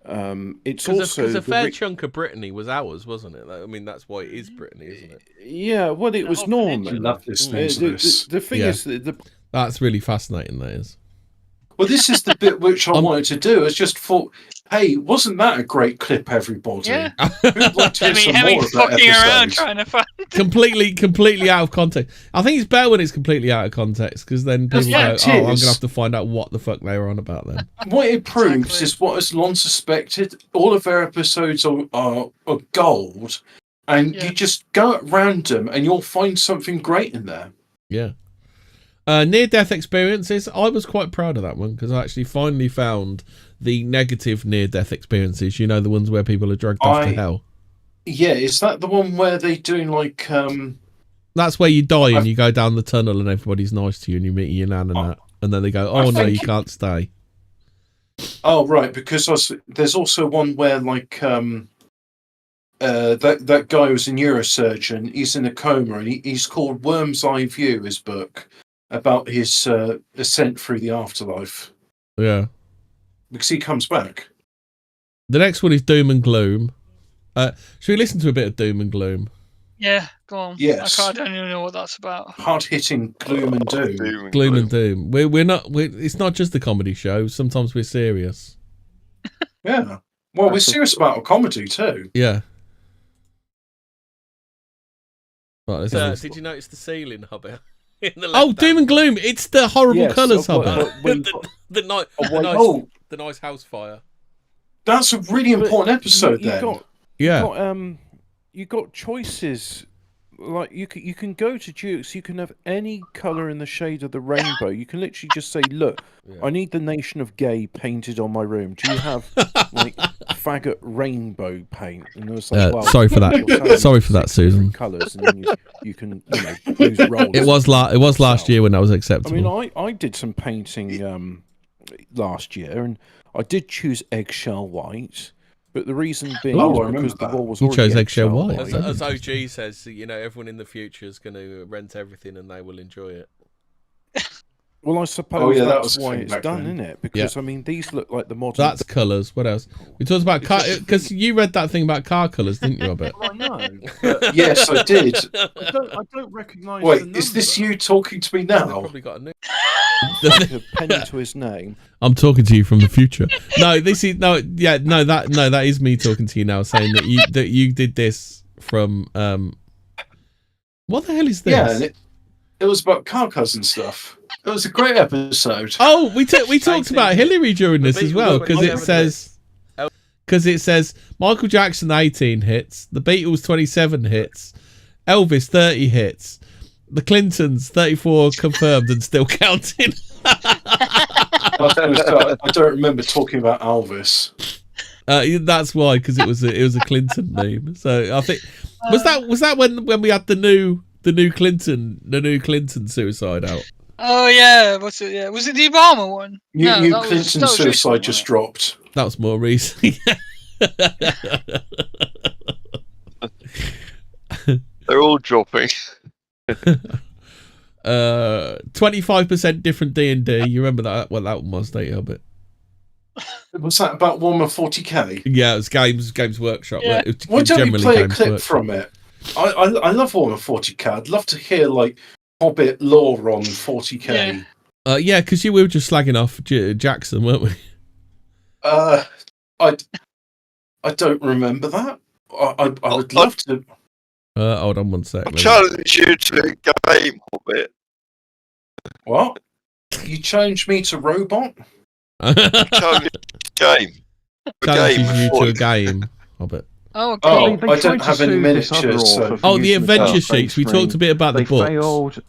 It's Because also a fair chunk of Brittany was ours, wasn't it? I mean, that's why it is Brittany, isn't it? Yeah, well, it was I Norman. love listening to this. The thing Yeah. is, That's really fascinating, that is. Well, this is the bit which I wanted to do. Is just thought, hey, wasn't that a great clip, everybody? Yeah. Who'd like to hear some more Hemming's of that fucking around episode? trying to find. completely out of context. I think it's better when it's completely out of context, because then people Yeah, go, it "Oh, I'm gonna is. have to find out what the fuck they were on about then." What it proves Exactly. is what has long suspected. All of their episodes are gold, and Yeah. you just go at random and you'll find something great in there. Yeah. Near-death experiences. I was quite proud of that one because I actually finally found the negative near-death experiences. You know, the ones where people are dragged off to hell. Yeah, is that the one where they doing like That's where you die and you go down the tunnel and everybody's nice to you and you meet your nan and that, and then they go, "Oh no, you can't stay." Oh right, because there's also one where like that guy was a neurosurgeon. He's in a coma, and he's called Worm's Eye View. His book about his ascent through the afterlife, Yeah. because he comes back. The next one is Doom and Gloom. Should we listen to a bit of Doom and Gloom? Yeah, go on. Yes. I don't even know what that's about. Hard hitting gloom and doom. Gloom and Doom. We're not. It's not just a comedy show. Sometimes we're serious. Yeah. Well, we're serious about a comedy too. Yeah. Right, let's have a listen. Did you notice the ceiling, Hobbit? In the Oh, left Doom hand and Gloom! It's the horrible Yes, colours, but- Hobbit. but when- the nice house fire. That's a really important episode. Then Yeah. You got choices. Like you can go to Dukes. You can have any color in the shade of the rainbow. You can literally just say, "Look, I need the nation of gay painted on my room. Do you have like faggot rainbow paint?" And it was like, well, sorry for that. you're selling Sorry for that, 6 Susan. different colours, and then you can lose roles. It was last year when that was I acceptable. mean, I did some painting last year, and I did choose eggshell white. But the reason being Oh, I was remember because the that. wall was You already chose eggshell white. As OG says, everyone in the future is going to rent everything and they will enjoy it. Well, I suppose that that's was the why thing it's back done, then. isn't it? Because I mean, these look like the modern. That's colours. What else? We talked about car because you read that thing about car colours, didn't you, Robert? Well, I know. yes, I did. I don't recognise. Wait, is this you talking to me now? Probably got a new. a penny to his name? I'm talking to you from the future. No, this is that is me talking to you now, saying that you did this from what the hell is this? Yeah, and it was about car cars and stuff. It was a great episode. Oh, we talked about Hillary during this as well because it says Michael Jackson 18 hits, the Beatles 27 hits, Elvis 30 hits, the Clintons 34 confirmed and still counting. I was gonna say, I don't remember talking about Elvis. That's why, because it was a Clinton meme. So I think was that when we had the new Clinton suicide out. Oh yeah, what's it? Yeah, was it the Obama one? New that Clinton was suicide recent, just wasn't dropped. That was more recent. They're all dropping. 25% different D&D. You remember that? What that one was, don't you, Albert? Was that about Warhammer 40k? Yeah, it was Games Workshop. Yeah. Why don't we Generally play a Games clip Workshop. from it? I love Warhammer 40k. I'd love to hear like Hobbit lore on 40k. Yeah, because we were just slagging off Jackson, weren't we? I don't remember that. I would love to. Hold on one sec. I challenge you to a game, Hobbit. What? You challenged me to robot? Challenge game. Challenges you to a game, Hobbit. Oh, Oh, okay. I don't have any miniatures. So. Oh, the adventure sheets. We talked a bit about the books. Failed.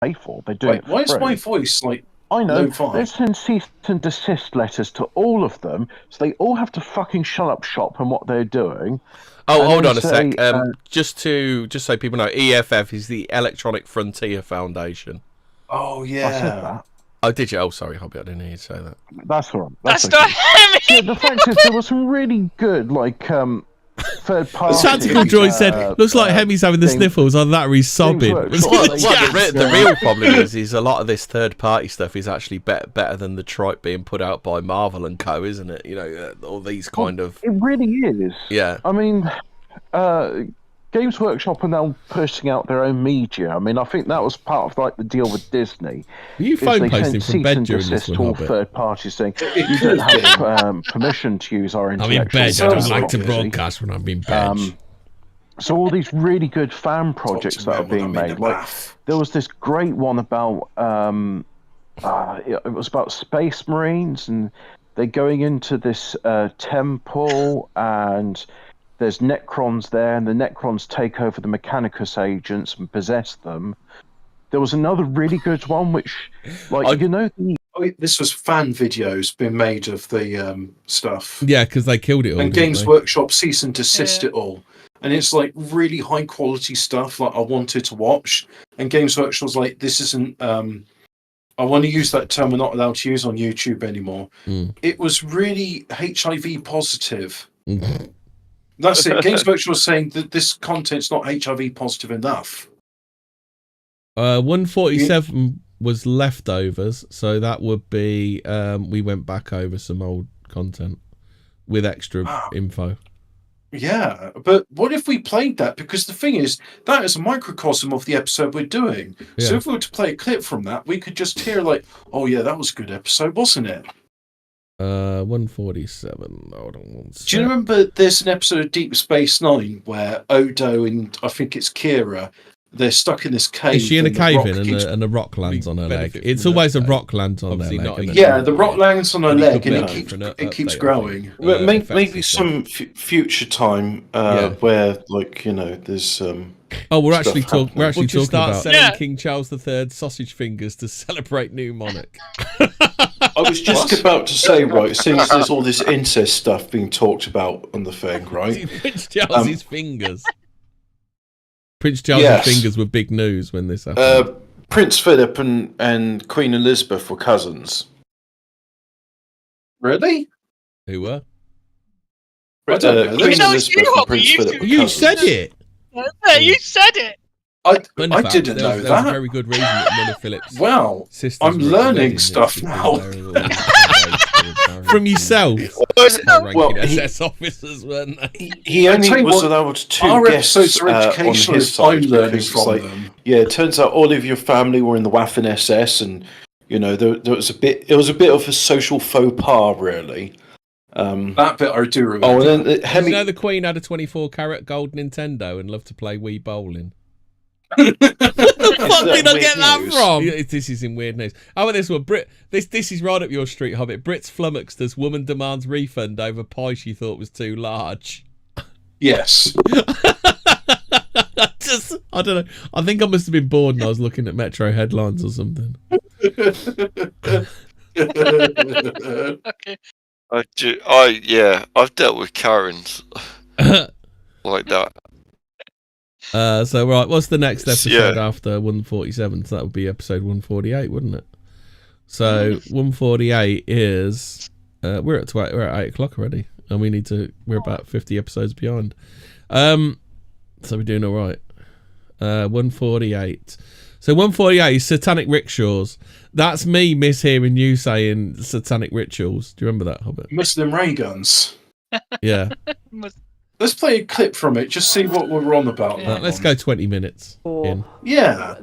Faithful. They do. Wait, why is my voice like? I know. low five? Let's send cease and desist letters to all of them, so they all have to fucking shut up shop on what they're doing. Oh, And hold then on a say, sec. Just so people know, EFF is the Electronic Frontier Foundation. Oh I said yeah. that. Oh, did you? Oh, sorry, Hobbit. I didn't hear you say that. That's all right. That's okay. not heavy. Yeah, the fact is, there were some really good, like, third party. Tactical Droid said, "Looks like Hemi's having the sniffles. Either that or he's sobbing." The real problem is a lot of this third-party stuff is actually better than the tripe being put out by Marvel and Co, isn't it? You know, all these kind of. It really is. Yeah. I mean, Games Workshop are now pushing out their own media. I mean, I think that was part of like the deal with Disney. Were you phone posting from bed during this one, all Hobbit? third parties saying you don't have permission to use our I'm intellectual in bed. I don't like to property. broadcast when I'm in bed. So all these really good fan projects that are being made. Like there was this great one about it was about Space Marines, and they're going into this temple, and there's Necrons there, and the Necrons take over the Mechanicus agents and possess them. There was another really good one, which, like, this was fan videos being made of the stuff. Yeah, because they killed it all. And Games Workshop cease and desist it all. And it's like really high quality stuff like I wanted to watch. And Games Workshop was like, this isn't... I want to use that term we're not allowed to use on YouTube anymore. It was really HIV positive. That's it. Games Workshop was saying that this content's not HIV positive enough. 147 was leftovers, so that would be we went back over some old content with extra info. Yeah, but what if we played that? Because the thing is, that is a microcosm of the episode we're doing. Yeah. So if we were to play a clip from that, we could just hear like, oh yeah, that was a good episode, wasn't it? 147. Hold on one Do you sec. remember there's an episode of Deep Space Nine where Odo and I think it's Kira, they're stuck in this cave. Is she in a and the cave rock in keeps- and the rock lands on her leg? benefit It's from always that, a rock lands on their obviously leg. not isn't in it? Yeah, the rock lands on her leg and benefit from it keeps update, growing. Maybe some future time where, like, you know, there's Oh, we're stuff actually happening. we're actually We'll just talking start about. selling King Charles III sausage fingers to celebrate new monarch. I was just about to say, right, since there's all this incest stuff being talked about on the thing, right? Prince Charles's fingers. Prince Charles's fingers were big news when this happened. Prince Philip and Queen Elizabeth were cousins. Really? Who were? I don't know. Queen No, Elizabeth you and Prince Philip were You cousins. said it. Yeah, you said it. I In didn't fact, know there was a that. very good reason that none of Philip's Wow. sisters I'm were learning wedding this stuff because now. they were all from yourself. High-ranking Well, SS officers, weren't they? He I only tell you was what, allowed two our guests episodes are on educational his if side. I'm learning because from it's them. Yeah, it turns out all of your family were in the Waffen SS, and you know there was a bit. It was a bit of a social faux pas, really. That bit I do remember. Oh, and then Did Hemi. you know the Queen had a 24-carat gold Nintendo and loved to play Wii bowling? Where the fuck did I weird get that news? from? This is in weird news. How about this one? This is right up your street, Hobbit. Brits flummoxed as woman demands refund over pie she thought was too large. Yes. I don't know. I think I must have been bored and I was looking at Metro headlines or something. Okay. I've dealt with Karens like that. So right, what's the next episode Yeah. after 147? So that would be episode 148, wouldn't it? So 148 is we're at 8 o'clock already, and we're about 50 episodes behind. So we're doing all right. 148. So 148 is satanic rickshaws. That's me mishearing you saying satanic rituals. Do you remember that, Hobbit? Muslim ray guns. Yeah. Let's play a clip from it. Just see what we're on about. Yeah. Let's go 20 minutes in. Yeah.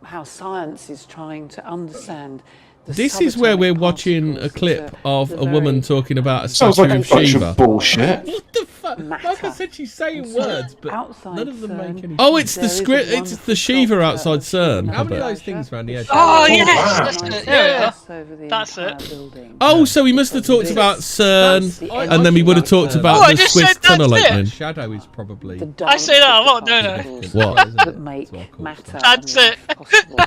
How science is trying to understand. This is where we're watching a clip of a woman talking about a Sounds statue like a of bunch Shiva. of bullshit. What the fuck? Like I said, she's saying words, but outside none of them CERN, make any. Oh, it's the there is a script. It's wonderful the Shiva sculpture outside of CERN. Shiva How many of Natasha, those things around the edge? Oh, Oh, yes, wow. that's it. Yeah, Yeah. over the That's entire it. building. Oh, so we must have talked about CERN, and then we would have talked Oh, about I the just Swiss said that's tunnel it. opening. Shadow is probably. I say that a lot, don't I? What? That make That's what I call matter That's and it. life possible.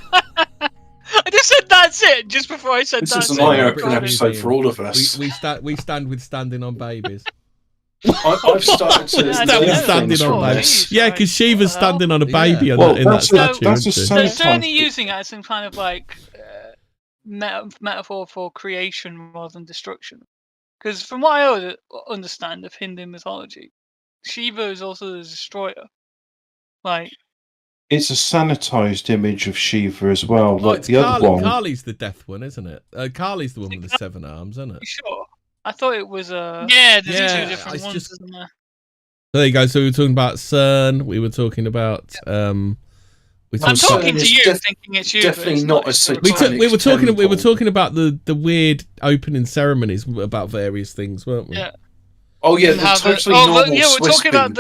I just said that's it just before I said This that's is it. an eye-opening eye-opening episode for all of us. We stand with standing on babies. I've started to. Yeah, That was yeah. standing on Oh, babies. geez, Yeah, right. because Shiva's What the hell? standing on a baby Yeah. in Well, that that's statue. that's a isn't she? So Sometimes certainly using it as some kind of like metaphor for creation rather than destruction. Because from what I understand of Hindu mythology, Shiva is also the destroyer. Like, It's a sanitized image of Shiva as well. Oh, Like it's the other one. Kali's the death one, isn't it? Kali's the one with the 7 arms, isn't it? you sure? I thought it was yeah, there's Yeah, two different it's ones, just- isn't there? There you go. So we were talking about CERN. We were talking about. I'm talked talking about- to you, thinking it's you. but definitely it's not a it's satanic recording. we were talking. We were temple. talking about the weird opening ceremonies about various things, weren't we? Yeah. Oh yeah, And the how totally oh, normal yeah, we're Swiss talking about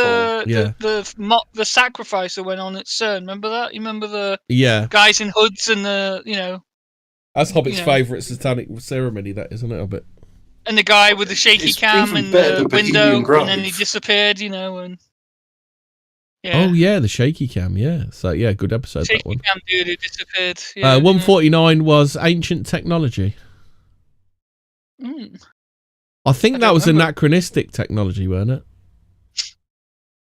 people. the sacrifice that went on at CERN. Remember that? You remember the Yeah. guys in hoods and the That's Hobbit's Yeah. favourite satanic ceremony. That isn't it, Hobbit? and the guy with the shaky It's cam even in better the than Bohemian window, Grove. and then he disappeared. And Oh yeah, the shaky cam. Yeah. So yeah, good episode shaky that one. cam dude who disappeared. Yeah, 149 was ancient technology. Mm. I think I that don't was remember. anachronistic technology, weren't it?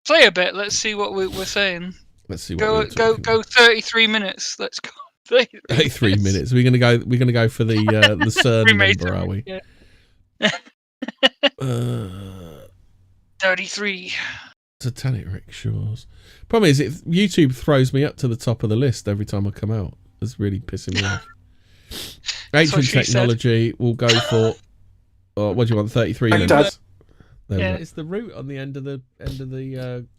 Play a bit. Let's see what we're saying. Let's see what Go 33 minutes. Let's go. 33 minutes. We're gonna go for the CERN Freemason, number, are we? yeah. 33 33. satanic rickshaws. Problem is, YouTube throws me up to the top of the list every time I come out. It's really pissing me off. Ancient she said. technology will go for. What do you want? 33 Hey, minutes. Dad. There we Yeah. go. It's the root on the end of the.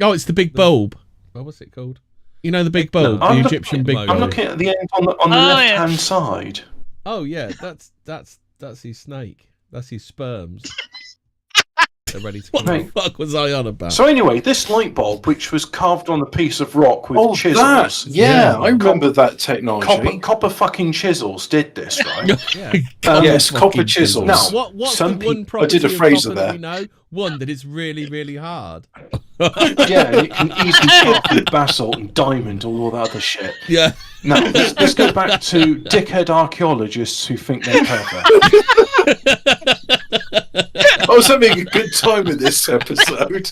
Oh, it's the big bulb. Oh, what's it called? You know the big bulb, I'm the looking- Egyptian big I'm bulb. looking at the end on the Oh, left-hand yeah. side. Oh yeah, that's his snake. That's his sperms. They're ready to What come the out. Fuck was I on about? So anyway, this light bulb, which was carved on a piece of rock with Oh, chisels. that! Yeah, Yeah. I remember that technology. Copper fucking chisels did this, right? Yeah. Yes, copper Fucking chisels. Now, What's some the one people- I did a property of phrase copper of that that. we know? One, that it's really, really hard. Yeah, it can easily sharpen basalt and diamond, all that other shit. Yeah. Now, let's go back to dickhead archaeologists who think they're clever. I was having a good time with this episode.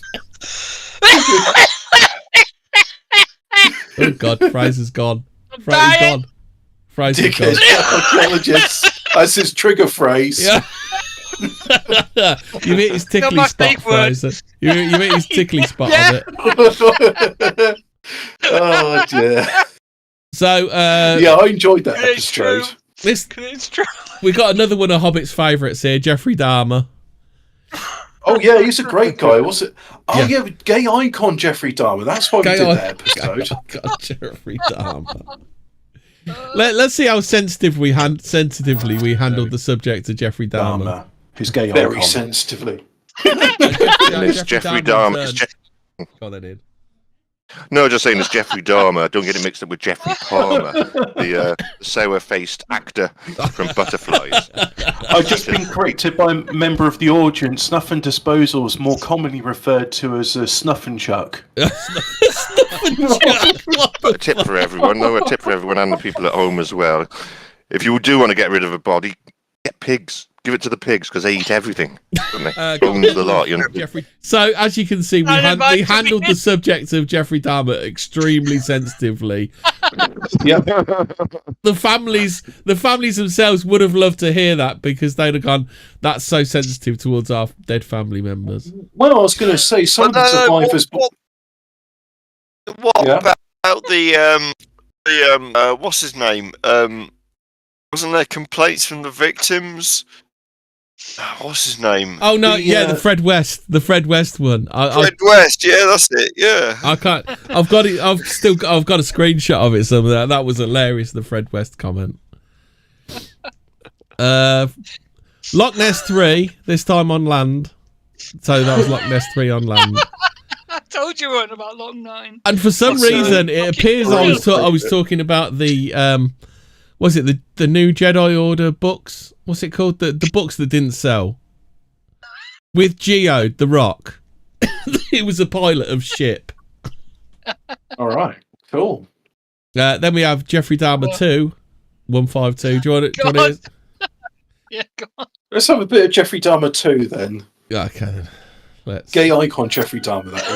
Oh God, Fraser's gone. Fraser's dying. gone. Fraser's gone. Dickhead archaeologist. That's his trigger phrase. Yeah. You hit his tickly my spot, safe word. Fraser. You hit his tickly spot Yeah. on it. Oh dear. So Yeah, I enjoyed that It's true. episode. It's true. we got another one of Hobbit's favourites here, Jeffrey Dahmer. Oh yeah, he's a great guy. Was it? Oh Yeah. yeah, gay icon Jeffrey Dahmer. That's why we Gay did icon. that episode. God, Jeffrey Dahmer. Let's see how sensitively we handled the subject of Jeffrey Dahmer. Dahmer, his gay Very icon. sensitively. It's Jeffrey Dahmer. Go on then, Ian. No, just saying it's Jeffrey Dahmer. Don't get it mixed up with Jeffrey Palmer, the sour-faced actor from Butterflies. I've just been corrected by a member of the audience. Snuff and disposal is more commonly referred to as a snuff and chuck. But a tip for everyone, though, a tip for everyone and the people at home as well. If you do want to get rid of a body, get pigs. Give it to the pigs because they eat everything. Don't they? Bones the lot. You know? Jeffrey. So as you can see, we handled the subject of Jeffrey Dahmer extrememly sensitively. Yeah. The families themselves would have loved to hear that because they'd have gone, "That's so sensitive towards our dead family members." Well, I was going to say some of the survivors. What Yeah. about the what's his name? Wasn't there complaints from the victims? What's his name? Oh no, the Fred West one. Fred West, yeah, that's it. Yeah. I can't. I've got it. I've got a screenshot of it somewhere. That was hilarious. The Fred West comment. Loch Ness 3 this time on land. So that was Loch Ness 3 on land. I told you weren't about Long 9. And for some reason, it appears I was talking about the was it the new Jedi Order books? What's it called? The books that didn't sell. With Geo, the Rock. He was a pilot of ship. All right, cool. Then we have Jeffrey Dahmer 2, 152. Do you want to? Yeah, go on. Let's have a bit of Jeffrey Dahmer 2 then. Yeah, okay. Then. Let's. Gay icon Jeffrey Dahmer, that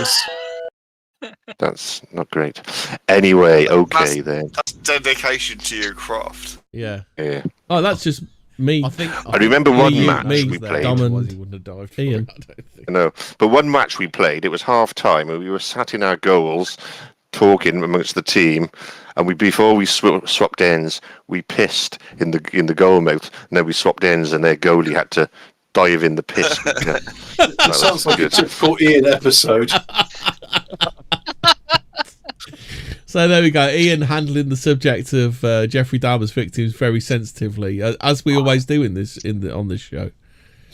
is. That's not great. Anyway, okay then. That's dedication to your craft. Yeah. Yeah. Oh, that's just Me. I remember one match we played. Ian. No, but one match we played, it was half time, and we were sat in our goals talking amongst the team, and before we swapped ends, we pissed in the goal mouth, and then we swapped ends, and their goalie had to dive in the piss. That sounds like a typical Ian episode. So there we go. Ian handling the subject of Jeffrey Dahmer's victims very sensitively, as we always do on this show.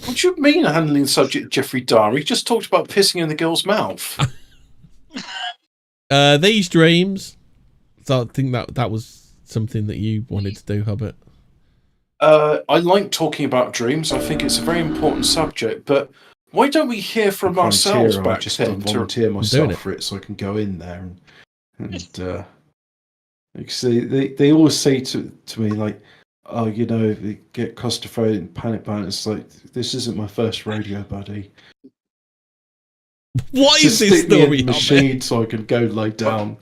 What do you mean handling the subject of Jeffrey Dahmer? He just talked about pissing in the girl's mouth. These dreams. So I think that was something that you wanted to do, Hubbard. I like talking about dreams. I think it's a very important subject, but why don't we hear from ourselves back then? I volunteer myself for it so I can go in there and they always say to me, like, oh, you know, they get claustrophobic and panic button. It's like, this isn't my first radio, buddy. What is this story? Machine so I can go lay down.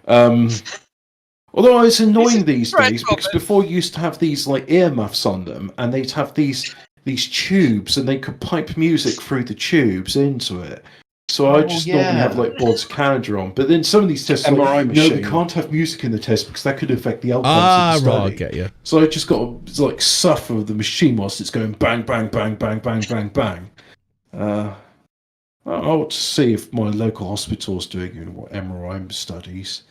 Although it's annoying these days because before you used to have these like earmuffs on them, and they'd have these tubes, and they could pipe music through the tubes into it. So I just normally have like Bod's calendar on. But then some of these tests, like, no, we can't have music in the test because that could affect the outcomes of the study. Right, I get you. So I just got to like suffer with the machine whilst it's going bang, bang, bang, bang, bang, bang, bang. I'll see if my local hospital's doing MRI studies.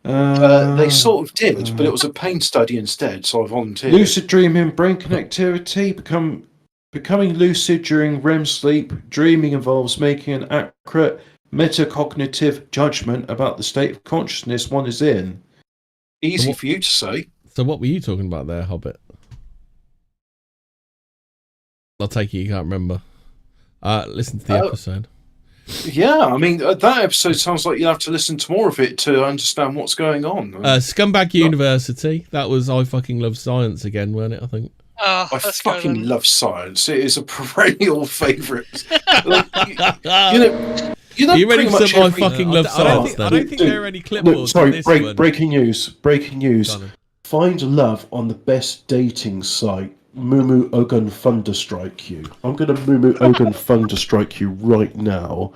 They sort of did, but it was a pain study instead, so I volunteered. Lucid dreaming, brain connectivity, becoming lucid during REM sleep. Dreaming involves making an accurate metacognitive judgment about the state of consciousness one is in. Easy for you to say. So what were you talking about there, Hobbit? I'll take it you can't remember. Listen to the episode. Yeah, I mean, that episode sounds like you'll have to listen to more of it to understand what's going on. Scumbag University. That was I Fucking Love Science again, weren't it, I think? I fucking love science. It is a perennial favourite. You ready for some I Fucking Love Science? I don't think there are any clipboards. Sorry, breaking news. Breaking news. Find love on the best dating site. Mumu Ogun Thunderstrike you. I'm going to Mumu Ogun Thunderstrike you right now.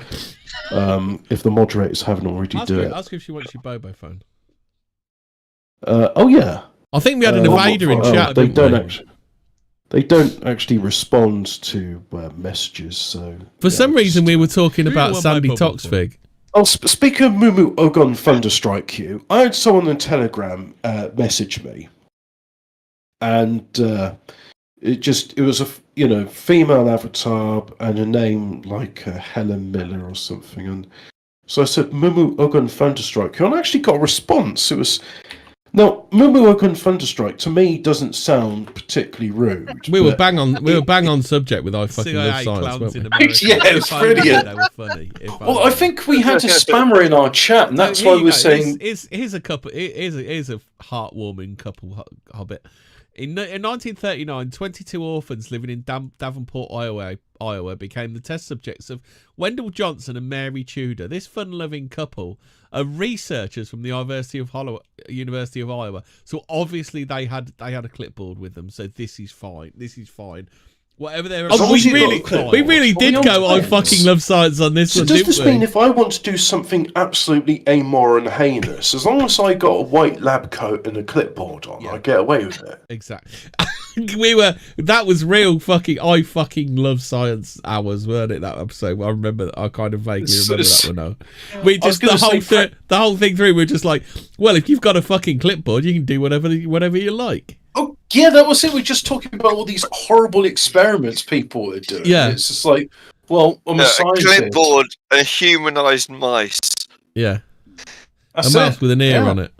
If the moderators haven't already it. Ask her if she wants your Bobo phone. Oh yeah. I think we had an invader in chat. They don't actually respond to messages. So for some reason we were talking about Sandy Toxvig. Oh, speaking of Mumu Ogun Thunderstrike you, I had someone on Telegram message me, and it was a female avatar and a name like Helen Miller or something, and so I said Mumu Ogun Thunderstrike you, and I actually got a response. It was. Now, Mumu Ogun Thunderstrike to me doesn't sound particularly rude. We were bang on subject with I Fucking Love Science, weren't we? Yeah, it was brilliant. They were funny. Well, I think we had a spammer in our chat, and that's why we're saying. Here's a couple. Here's a heartwarming couple, Hobbit. In 1939, 22 orphans living in Davenport, Iowa, became the test subjects of Wendell Johnson and Mary Tudor. This fun-loving couple are researchers from the University of Iowa. So obviously they had a clipboard with them. So this is fine. Whatever they're. We really did go. I fucking love science on this. So does this mean if I want to do something absolutely amoral and heinous, as long as I got a white lab coat and a clipboard on, I get away with it? Exactly. That was real fucking I fucking love science hours, weren't it? That episode. I remember that. I kind of vaguely remember that one now. We just the whole thing through. We're just like, well, if you've got a fucking clipboard, you can do whatever you like. Oh yeah, that was it. We're just talking about all these horrible experiments people are doing. Yeah, it's just like, well, I'm a scientist. Clipboard and humanised mice. Yeah, a mouse with an ear on it.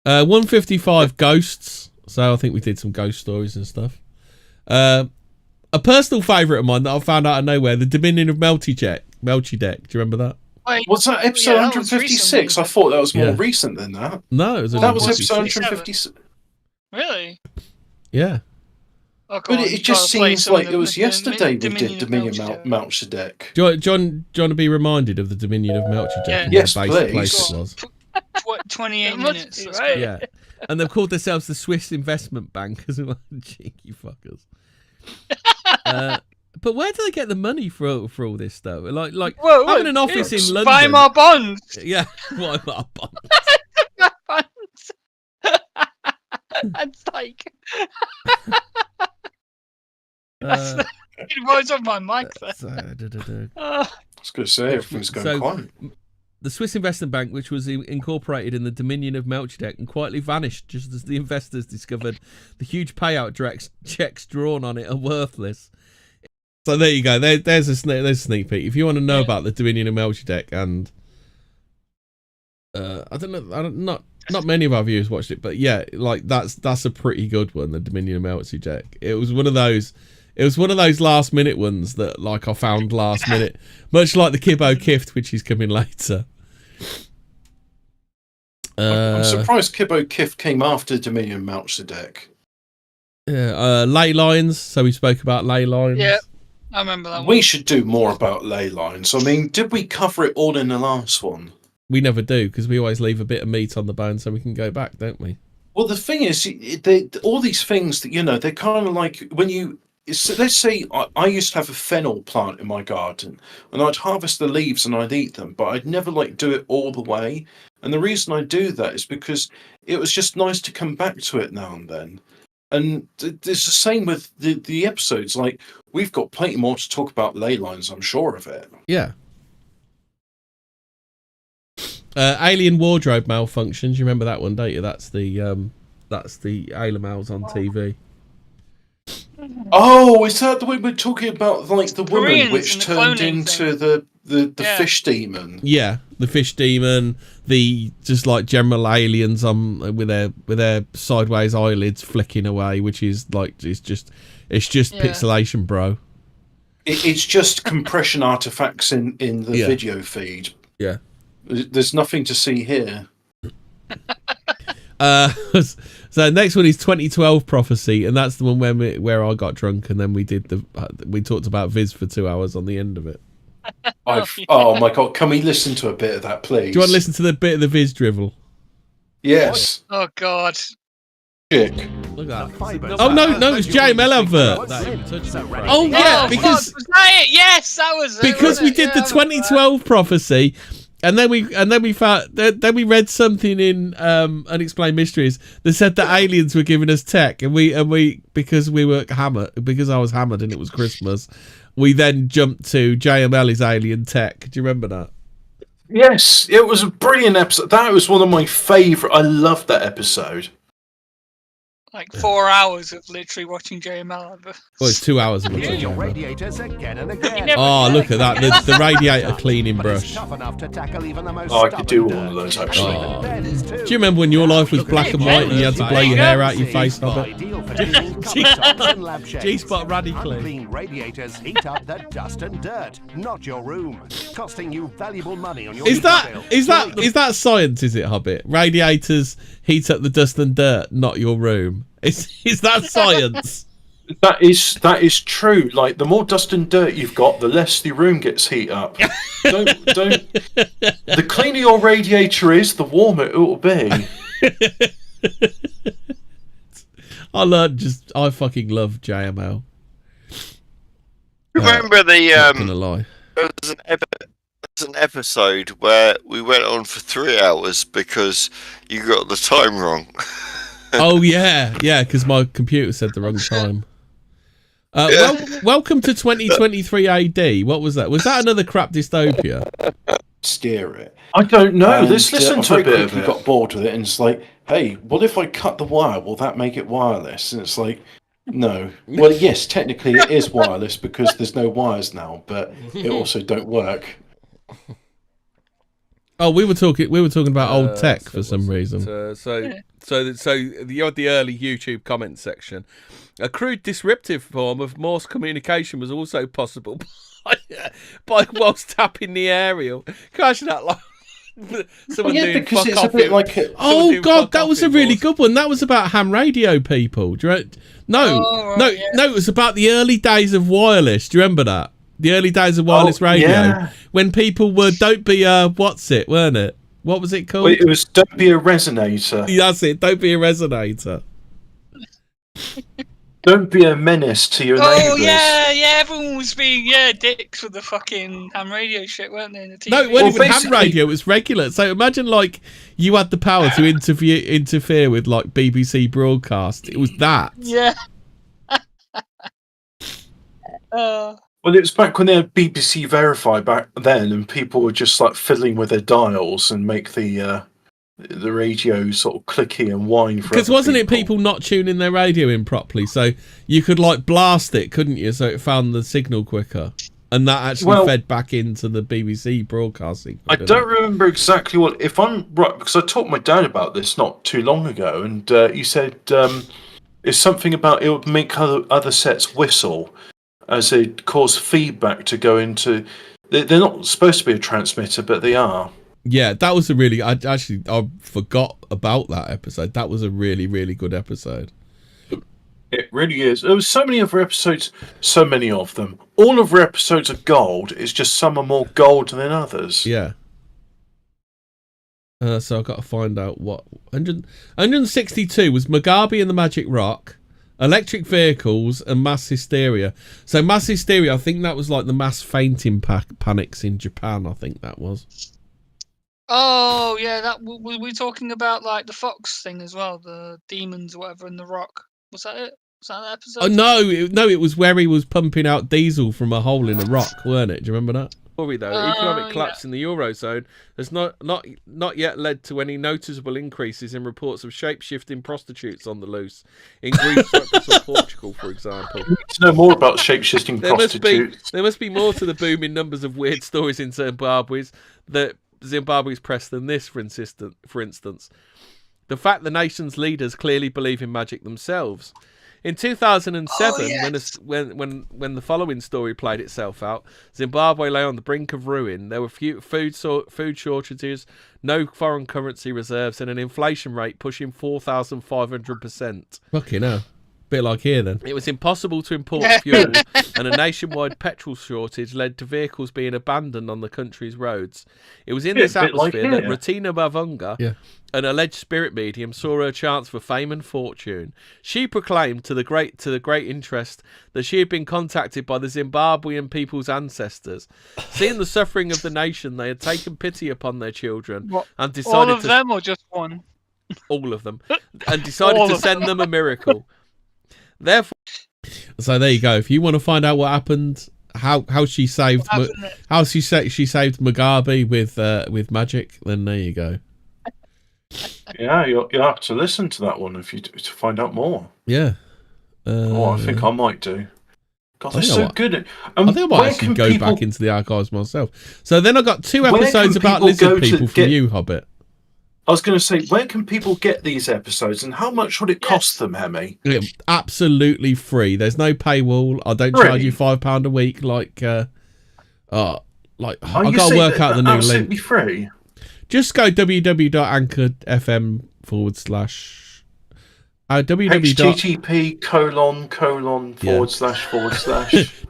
155 ghosts. So I think we did some ghost stories and stuff. A personal favourite of mine that I found out of nowhere: the Dominion of Melchizedek. Do you remember that? Was that episode 156? I thought that was more recent than that. No, it was. That was episode 156. Really? Yeah. But it just seems like it was yesterday we did Dominion Melchizedek. Do you want to be reminded of the Dominion of Melchizedek? Yes, please. It was. 28 minutes, right? Yeah, and they've called themselves the Swiss Investment Bank as well. Cheeky fuckers. But where do they get the money for all this stuff? Like having an office in London. Buy more bonds. Yeah, buy more bonds. Bonds. That's like. It was on my mic there. I was going to say everything's going quiet. The Swiss Investment Bank, which was incorporated in the Dominion of Melchizedek and quietly vanished just as the investors discovered the huge payout checks drawn on it are worthless. So there you go. There's a sneak peek. If you want to know about the Dominion of Melchizedek, and not many of our viewers watched it, but yeah, like that's a pretty good one. The Dominion of Melchizedek. It was one of those last minute ones that like I found last minute, much like the Kibbo Kift, which is coming later. I'm surprised Kibbo Kift came after Dominion Melchizedek. Yeah, ley lines. So we spoke about ley lines. Yeah, I remember that one. We should do more about ley lines. I mean, did we cover it all in the last one? We never do, because we always leave a bit of meat on the bone so we can go back, don't we? Well, the thing is, all these things that, they're kind of like when you... So let's say I used to have a fennel plant in my garden, and I'd harvest the leaves and I'd eat them, but I'd never do it all the way. And the reason I do that is because it was just nice to come back to it now and then. And it's the same with the episodes. Like, we've got plenty more to talk about ley lines, I'm sure of it. Yeah. Alien wardrobe malfunctions. You remember that one, don't you? That's the Alien Males on TV. Oh, is that the way we're talking about, like the woman Koreans which turned into the fish demon? Yeah, the fish demon. The just like general aliens with their sideways eyelids flicking away, which is like it's just pixelation, bro. It's just compression artifacts in the video feed. Yeah, there's nothing to see here. So next one is 2012 Prophecy, and that's the one where I got drunk and then we talked about Viz for 2 hours on the end of it. Oh my god, can we listen to a bit of that, please? Do you want to listen to the bit of the Viz drivel? Yes. Oh god. Chick. Look at that. Oh no, it's JML advert. Oh yeah, because was that it? Yes, that was it. Because we did the 2012 Prophecy. And then we read something in Unexplained Mysteries that said that aliens were giving us tech, and we because we were hammered, because I was hammered and it was Christmas, we then jumped to JML's Alien Tech. Do you remember that? Yes, it was a brilliant episode. That was one of my favourite. I loved that episode. Like 4 hours of literally watching JML. Well, it's 2 hours of watching your radiators again and again. Oh, look at that. The radiator cleaning brush. I could do all of those, actually. Oh. Do you remember when your life was black and white and you had to blow your hair out your face, Hobbit? G-Spot radically. Clean radiators heat up the dust and dirt, not your room, costing you valuable money on your Is that science, is it, Hobbit? Radiators heat up the dust and dirt, not your room. Is that science? That is true. Like, the more dust and dirt you've got, the less the room gets heat up. don't. The cleaner your radiator is, the warmer it will be. I fucking love JML. Remember not gonna lie. There was an episode where we went on for 3 hours because you got the time wrong. Oh yeah, because my computer said the wrong time. Welcome to 2023 AD. What was that? Was that another crap dystopia? Steer it. I don't know. Let's listen to a bit of it. Got bored with it, and it's like, hey, what if I cut the wire? Will that make it wireless? And it's like, no. Well, yes, technically it is wireless because there's no wires now, but it also don't work. Oh, we were talking about old tech for some reason. So you had the early YouTube comment section. A crude disruptive form of Morse communication was also possible by whilst tapping the aerial. Gosh, that like someone doing because fuck it's off a bit like it. Oh god, that was a really good one. That was about ham radio people. Do you No, it was about the early days of wireless. Do you remember that? The early days of wireless radio, when people were don't be what's it, weren't it? What was it called? Well, it was Don't Be a Resonator. That's it. Don't be a resonator. Don't be a menace to your Oh neighbours. yeah, everyone was being dicks with the fucking ham radio shit, weren't they? In the TV? No, it wasn't even ham radio. It was regular. So imagine like you had the power to interfere with like BBC broadcast. It was that. Yeah. Well, it was back when they had BBC Verify back then, and people were just like fiddling with their dials and make the radio sort of clicky and whine for. Because wasn't it people not tuning their radio in properly? So you could like blast it, couldn't you? So it found the signal quicker, and that actually fed back into the BBC broadcasting. I don't remember exactly what. If I'm right, because I talked to my dad about this not too long ago, and he said it's something about it would make other sets whistle, as it caused feedback to go into. They're not supposed to be a transmitter, but they are. Yeah, that was a really. I forgot about that episode. That was a really, really good episode. It really is. There was so many other episodes, so many of them. All of our episodes are gold. It's just some are more gold than others. Yeah. So I've got to find out what 162 was Mugabe and the Magic Rock, electric vehicles, and mass hysteria. So mass hysteria, I think that was like the mass fainting panics in Japan. I think that was. Oh yeah, that were we talking about like the Fox thing as well, the demons or whatever in the Rock? Was that it? Was that episode? Oh no, it was where he was pumping out diesel from a hole in a rock, weren't it? Do you remember that? Story though, economic collapse in the eurozone has not yet led to any noticeable increases in reports of shape-shifting prostitutes on the loose in Greece, Cyprus, or Portugal, for example. We need to know more about shape-shifting prostitutes. There must be more to the booming numbers of weird stories in Zimbabwe's press than this, for instance. The fact the nation's leaders clearly believe in magic themselves. In 2007, when the following story played itself out, Zimbabwe lay on the brink of ruin. There were food shortages, no foreign currency reserves, and an inflation rate pushing 4,500%. Fucking hell. Bit like here then. It was impossible to import fuel, and a nationwide petrol shortage led to vehicles being abandoned on the country's roads. It was in this atmosphere that Ratina Bavunga, an alleged spirit medium, saw her chance for fame and fortune. She proclaimed to the great interest that she had been contacted by the Zimbabwean people's ancestors. Seeing the suffering of the nation, they had taken pity upon their children and decided all of them or just one? All of them, and decided to send them a miracle. Therefore, so there you go. If you want to find out what happened, how she saved she saved Mugabe with magic, then there you go. Yeah, you'll have to listen to that one to find out more. Yeah. I think I might do. God, they're so good. I think I might actually go back into the archives myself. So then I got 2 episodes about lizard people from you, Hobbit. I was going to say, where can people get these episodes, and how much would it cost them, Hemmy? Yeah, absolutely free. There's no paywall. I don't charge you £5 a week. I've got to work out the new link. Absolutely free. Just go www.anchor.fm/ http://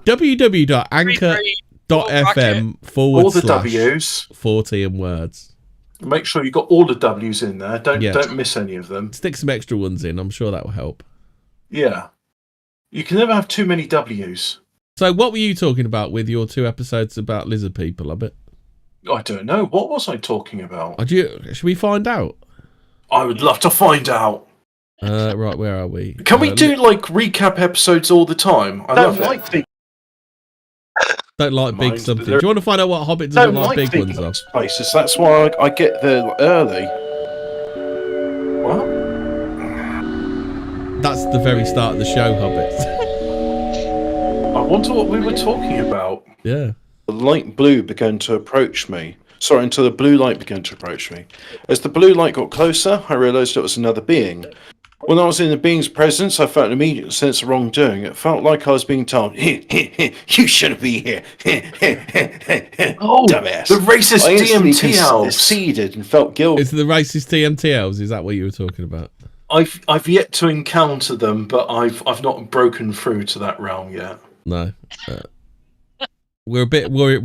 www.anchor.fm/ all the W's. Fortean Words. Make sure you got all the W's in there. Don't miss any of them. Stick some extra ones in. I'm sure that will help. Yeah. You can never have too many W's. So what were you talking about with your 2 episodes about lizard people, Hobbit? I don't know. What was I talking about? Should we find out? I would love to find out. Right, where are we? Can we do recap episodes all the time? I love it. Don't like big something. Do you want to find out what Hobbit doesn't like big ones of? Places. That's why I get there early. What? That's the very start of the show, Hobbit. I wonder what we were talking about. Yeah. The light blue began to approach me. Sorry, until the blue light began to approach me. As the blue light got closer, I realised it was another being. When I was in the being's presence, I felt an immediate sense of wrongdoing. It felt like I was being told, you shouldn't be here. Dumbass. The racist DMT elves. Seeded and felt guilty. It's the racist DMT elves, is that what you were talking about? I've yet to encounter them, but I've not broken through to that realm yet. No. We're a bit worried.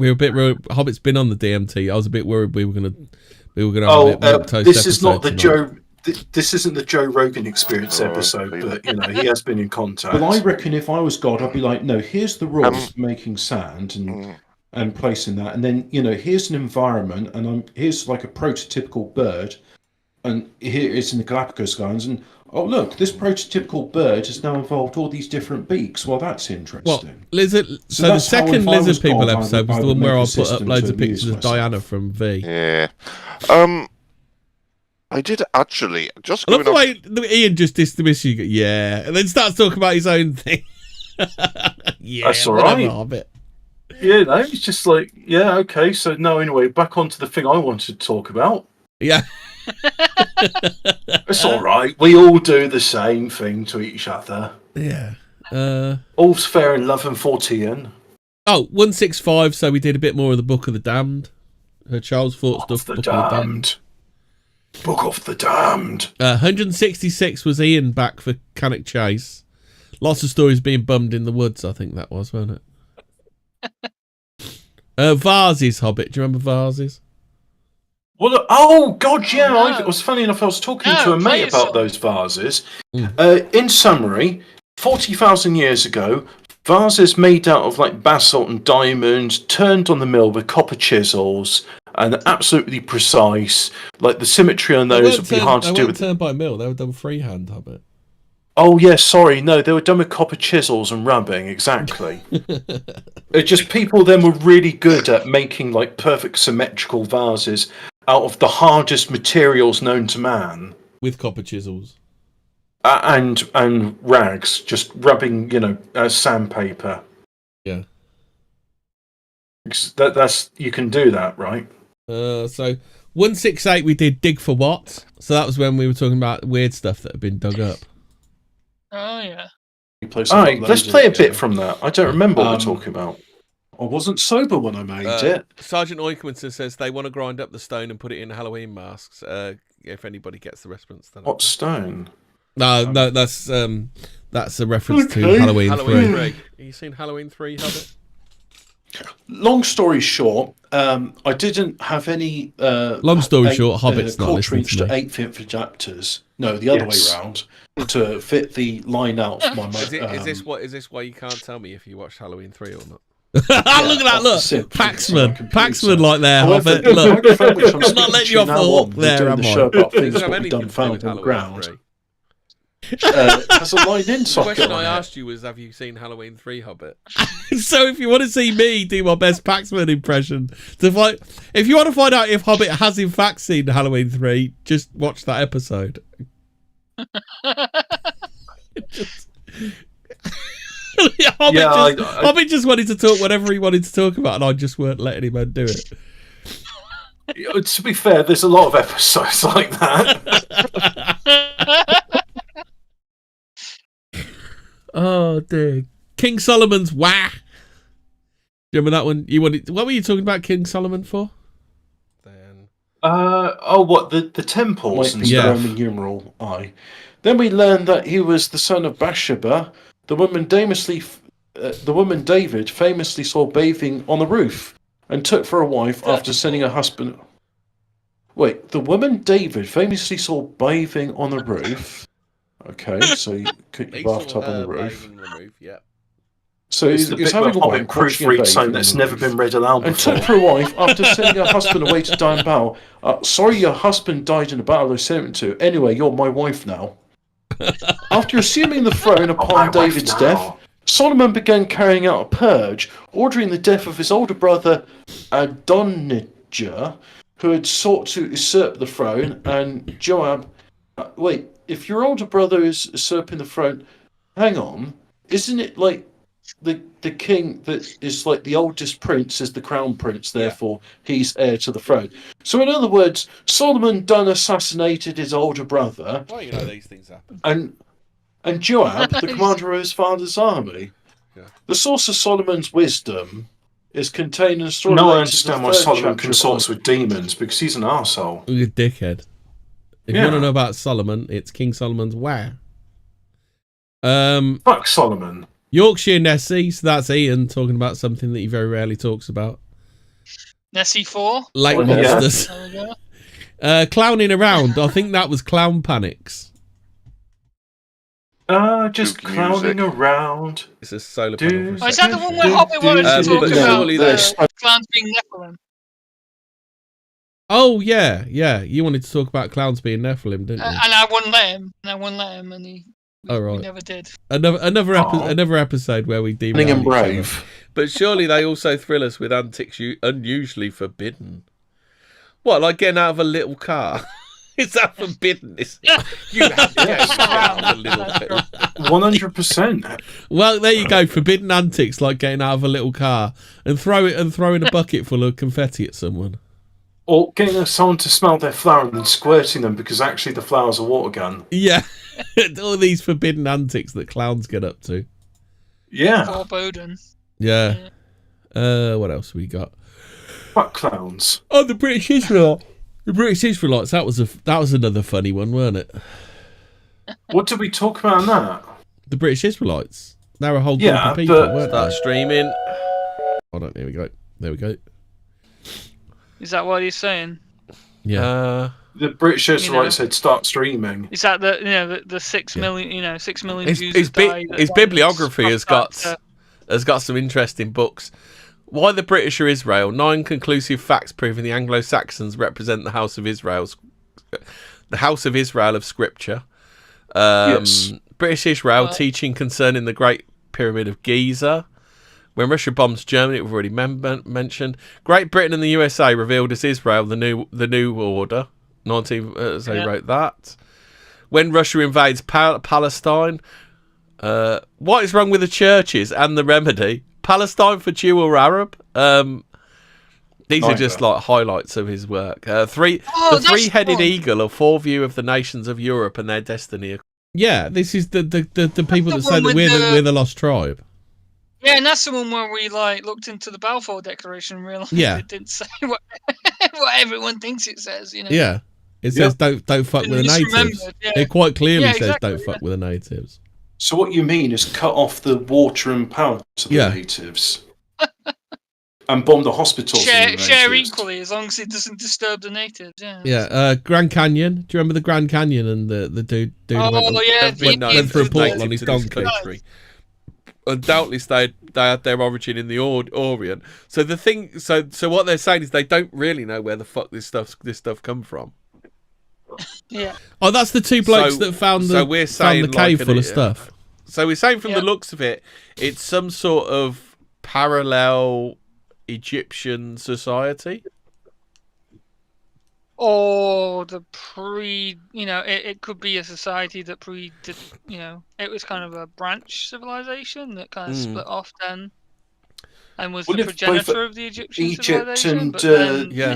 Hobbit's been on the DMT. I was a bit worried we were going to We were going to have a bit milquetoast this is not the tonight. This isn't the Joe Rogan Experience episode, but he has been in contact. But I reckon if I was God, I'd be like, no, here's the rules for making sand and placing that, and then here's an environment, and here's like a prototypical bird, and here it's in the Galapagos Islands, and oh look, this prototypical bird has now evolved all these different beaks. Well, that's interesting. Well, lizard. So the second Lizard People episode was the one where I put up loads of pictures of Diana from V. Yeah. I did actually just. I love the way Ian just dismisses you. Yeah, and then starts talking about his own thing. Yeah, that's all right. Hobbit. Yeah, no, it's just like, yeah, okay. So no, anyway, back onto the thing I wanted to talk about. Yeah. It's all right. We all do the same thing to each other. Yeah. All's fair in love and Fortean. Oh, 165. So we did a bit more of the Book of the Damned. Her Charles Fort stuff. Book of the Damned. Book of the Damned. 166 was Ian back for Cannock Chase. Lots of stories being bummed in the woods, I think that was, wasn't it? Vases, Hobbit. Do you remember Vases? Well, oh, God, yeah. It was funny enough, I was talking to a mate about those vases. In summary, 40,000 years ago, vases made out of like basalt and diamonds, turned on the mill with copper chisels, and absolutely precise. Like the symmetry on those would be hard to do with. They weren't turned by mill, they were done freehand, Hobbit. Oh, yeah, sorry. No, they were done with copper chisels and rubbing, exactly. It's just people then were really good at making like perfect symmetrical vases out of the hardest materials known to man. With copper chisels. And rags, just rubbing, sandpaper. Yeah. That's you can do that, right? So 168 we did Dig for What? So that was when we were talking about weird stuff that had been dug up. Oh yeah. Alright, let's play a bit from that. I don't remember what we're talking about. I wasn't sober when I made it. Sergeant Oikmanson says they want to grind up the stone and put it in Halloween masks. If anybody gets the reference, then what stone? No, that's a reference to Halloween 3. Have you seen Halloween 3, Hobbit? Long story short, I didn't have any. Long story short, Hobbit's not listening to me. 8th adapters. No, the other way around to fit the line out for my. Is this why you can't tell me if you watched Halloween 3 or not? Look at that! Look, Paxman, like there, Hobbit. Look, I'm not letting you off the hook there, am I? About things what we've done found on the ground. Has a line in socket. The question I asked you was, have you seen Halloween 3, Hobbit? So if you want to see me do my best Paxman impression, if you want to find out if Hobbit has in fact seen Halloween 3, just watch that episode. Hobbit just wanted to talk whatever he wanted to talk about, and I just weren't letting him do it. To be fair, there's a lot of episodes like that. Oh dear. King Solomon's Wah. Do you remember that one? What were you talking about King Solomon for? Then what the temples and stuff. Roman numeral I. Then we learned that he was the son of Bathsheba. The woman David famously saw bathing on the roof and took for a wife after sending her husband. Wait, the woman David famously saw bathing on the roof. Okay, so you put your bathtub on the roof. Yeah. So he's having a wife proofread something that's never been read aloud before. And took for a wife after sending her husband away to die in battle. Sorry, your husband died in a battle I sent him to. Anyway, you're my wife now. After assuming the throne upon David's death, Solomon began carrying out a purge, ordering the death of his older brother Adonijah, who had sought to usurp the throne, and Joab. Wait, if your older brother is usurping the throne, hang on, isn't it like the king that is like the oldest prince is the crown prince, therefore he's heir to the throne? So in other words, Solomon done assassinated his older brother. Well, you know these things happen. And Joab, the commander of his father's army. Yeah. The source of Solomon's wisdom is contained in the story. No, I understand why Solomon consorts with demons, because he's an arsehole. You're a dickhead. If you want to know about Solomon, it's King Solomon's Wah. Fuck Solomon. Yorkshire Nessie, so that's Ian talking about something that he very rarely talks about. Nessie 4? Lake monsters. Clowning around. I think that was Clown Panics. Just Spooky clowning music. around. It's a solar panel for a Oh, is second. that the one where Hobbit wanted to talk but about surely the clowns being Nephilim? Oh yeah. You wanted to talk about clowns being Nephilim, didn't you? And I wouldn't let him. And we never did. Another episode where we Cunning derailed and each other. brave. But surely they also thrill us with antics unusually forbidden. What, like getting out of a little car? Is that forbidden? You have to get out of a little car. 100%. Well, there you go. Forbidden antics like getting out of a little car and throwing a bucket full of confetti at someone. Or getting someone to smell their flower and then squirting them because actually the flower's a water gun. Yeah. All these forbidden antics that clowns get up to. Yeah. Poor Bowden. Yeah. What else we got? Fuck clowns. Oh, the British Israelites. The British Israelites. That was another funny one, weren't it? What did we talk about in that? The British Israelites. They're a whole group of people, weren't Start they? streaming. Hold on, here we go. There we go. Is that what he's saying? Yeah. The British Israelites said start streaming. Is that the 6 million 6 million Jews His that died? bibliography has got some interesting books. Why the British are Israel? 9 conclusive facts proving the Anglo-Saxons represent the House of Israel of Scripture. Yes. British Israel teaching concerning the Great Pyramid of Giza. When Russia bombs Germany, we've already mentioned. Great Britain and the USA revealed as Israel the new order. They wrote that. When Russia invades Palestine, what is wrong with the churches and the remedy? Palestine for Jew or Arab? These are just like highlights of his work. The three-headed eagle, a foreview of the nations of Europe and their destiny. Yeah, this is the people that say that we're the lost tribe. Yeah, and that's the one where we looked into the Balfour Declaration and realised it didn't say what everyone thinks it says. Yeah, it says don't fuck with the natives. It quite clearly says don't fuck with the natives. So what you mean is cut off the water and power to the natives. And bomb the hospitals. Share equally, as long as it doesn't disturb the natives. Yeah. Grand Canyon. Do you remember the Grand Canyon and the dude went through a portal on his donkey? Undoubtedly, they had their origin in the Orient. So the thing, so what they're saying is they don't really know where the fuck this stuff come from. Yeah. Oh, that's the two blokes that found the cave full of stuff. So we're saying from the looks of it, it's some sort of parallel Egyptian society. Or it could be a society that it was kind of a branch civilization that kind of split off then and was the progenitor of the Egyptian civilization. And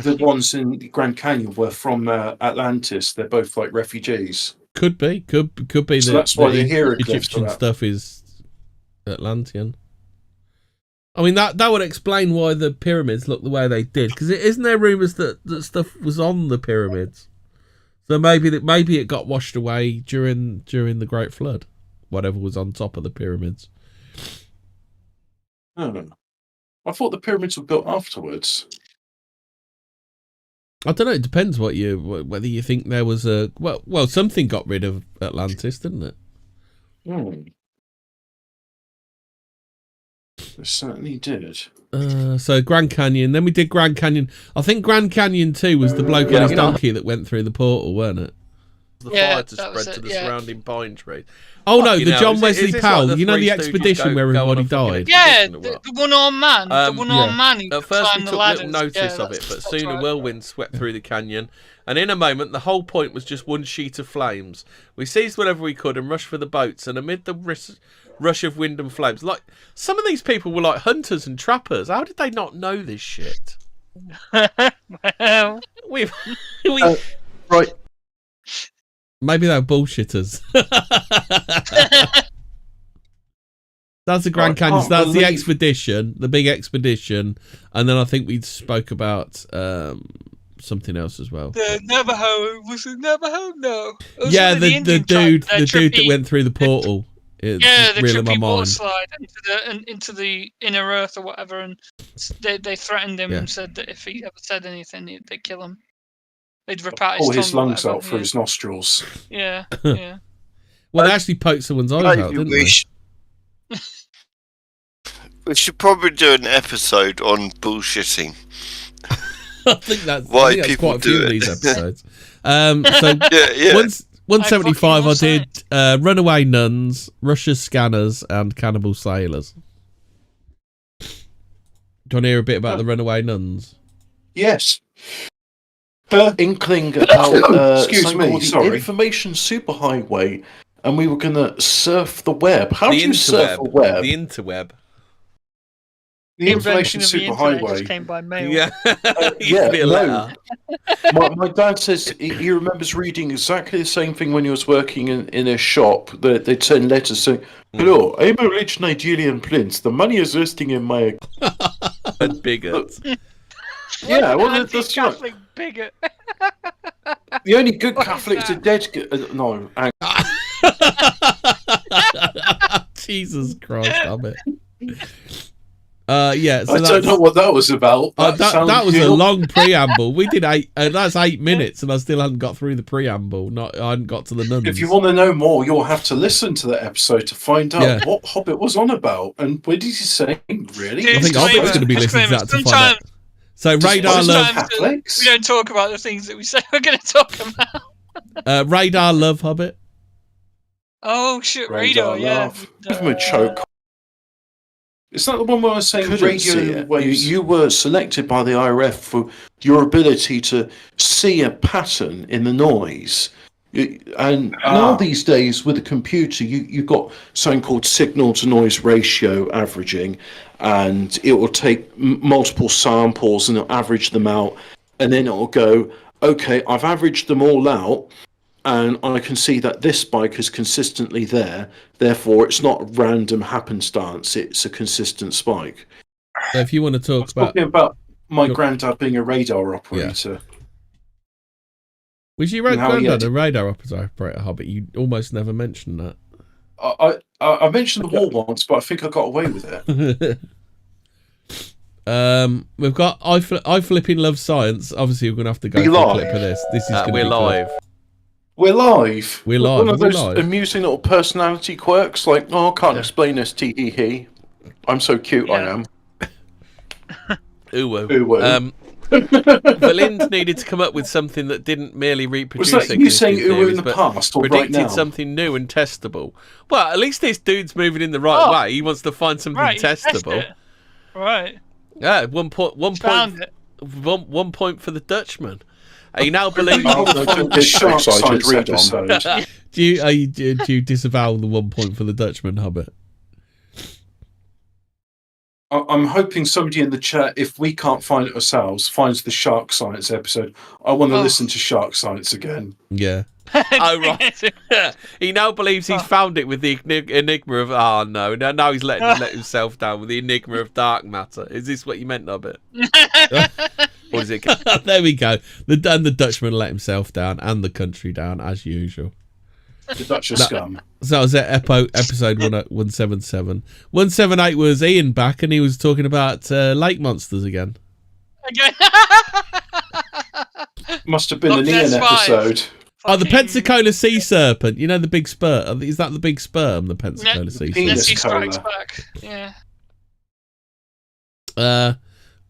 the ones in Grand Canyon were from Atlantis. They're both like refugees. Could be. So that's why the Egyptian stuff is Atlantean. I mean, that would explain why the pyramids look the way they did. Because isn't there rumours that stuff was on the pyramids? So maybe it got washed away during the Great Flood. Whatever was on top of the pyramids. Oh, I thought the pyramids were built afterwards. I don't know. It depends whether you think there was a well something got rid of Atlantis, didn't it? It certainly did. So Grand Canyon. Then we did Grand Canyon. I think Grand Canyon 2 was the bloke on his donkey that went through the portal, weren't it? The fire to spread to the surrounding pine tree. Oh no, the John Wesley Powell. Like the expedition where everybody died. Yeah, the one-armed man. The one-armed man who at first we climbed took the ladders. little notice of it, but soon a whirlwind swept through the canyon, and in a moment the whole point was just one sheet of flames. We seized whatever we could and rushed for the boats, and amid the rush of wind and flames, like some of these people were like hunters and trappers. How did they not know this shit? Well, we right. Maybe they're bullshitters. That's the Grand Canyon. So that's the expedition, the big expedition, and then I think we spoke about something else as well. The Navajo was it Navajo? No. Yeah, the dude that went through the portal. The trippy water slide into the inner earth or whatever, and they threatened him and said that if he ever said anything, they'd kill him. They'd rip out Pull his his tongue or lungs whatever, out through his nostrils. Yeah, yeah. Well, they actually poked someone's eyes out, didn't they? We should probably do an episode on bullshitting. I think that's Why quite people a few do of it. these episodes. So Yeah. 175, I fucking did Runaway Nuns, Russia's Scanners, and Cannibal Sailors. Do you want to hear a bit about the Runaway Nuns? Yes. Inkling about Excuse something me, called the sorry. Information Superhighway, and we were going to surf the web. How do The you surf a web? The interweb. The information invention of the internet just superhighway. came by mail. Yeah. Used yeah, to be a no. letter. My dad says he remembers reading exactly the same thing when he was working in a shop. That they'd send letters saying, "Hello, I'm a rich Nigerian prince. The money is resting in my." And bigots. Yeah, well, that's right. Anti-Catholic bigot. The only good What is Catholics are that? dead. No, Jesus Christ, damn it. Yeah, so I don't know what that was about. that was a long preamble. We did 8. That's 8 minutes, and I still hadn't got through the preamble. I hadn't got to the nuns. If you want to know more, you'll have to listen to the episode to find out Yeah. what Hobbit was on about. And what did he say? Really? I think Hobbit's going to be listening to that to find out. Sometimes So Radar Love, Catholics? we don't talk about the things that we say we're going to talk about. Radar Love Hobbit. Oh shit, Radar radio, yeah. Love. give him a choke. It's not the one where I was saying Couldn't see radio it. waves. You were selected by the IRF for your ability to see a pattern in the noise. And now these days with a computer, you've got something called signal to noise ratio averaging, and it will take multiple samples and it'll average them out, and then it'll go, okay, I've averaged them all out, and I can see that this spike is consistently there. Therefore, it's not a random happenstance; it's a consistent spike. So if you want to talk Talking about my granddad being a radar operator. Was your and how he granddad had- a radar operator, Hobbit? You almost never mentioned that. I mentioned the war once, but I think I got away with it. We've got I flipping love science. Obviously, we're gonna have to go We for a live. clip of this. This is gonna We're be good. live. We're live. We're live. One of We're those live. amusing little personality quirks, like, oh, I can't explain this, tee-hee-hee. I'm so cute, I am. Ooh. Ooh-woo. Valind needed to come up with something that didn't merely reproduce Was that you existing saying ooh in theories, the but past or right predicted now? something new and testable. Well, at least this dude's moving in the right way. He wants to find something Right, test testable. it. Right. Yeah, one point Found it. one point for the Dutchman. He now believes. The shark science episode. Do you disavow the 1 point for the Dutchman, Hobbit? I'm hoping somebody in the chat, if we can't find it ourselves, finds the shark science episode. I want to listen to shark science again. Yeah. Oh right. He now believes he's found it with the enigma of. Oh no! Now he's let himself down with the enigma of dark matter. Is this what you meant, Hobbit? Or is it? There we go. The Dutchman let himself down and the country down as usual. The Dutch are scum. So that was episode 177. 178 was Ian back, and he was talking about lake monsters again. Again. Must have been Look, an Ian there's 5. episode. Oh, the Pensacola sea serpent. You know the big sperm. Is that the big sperm? The Pensacola sea penis serpent. Nessie strikes back. Yeah.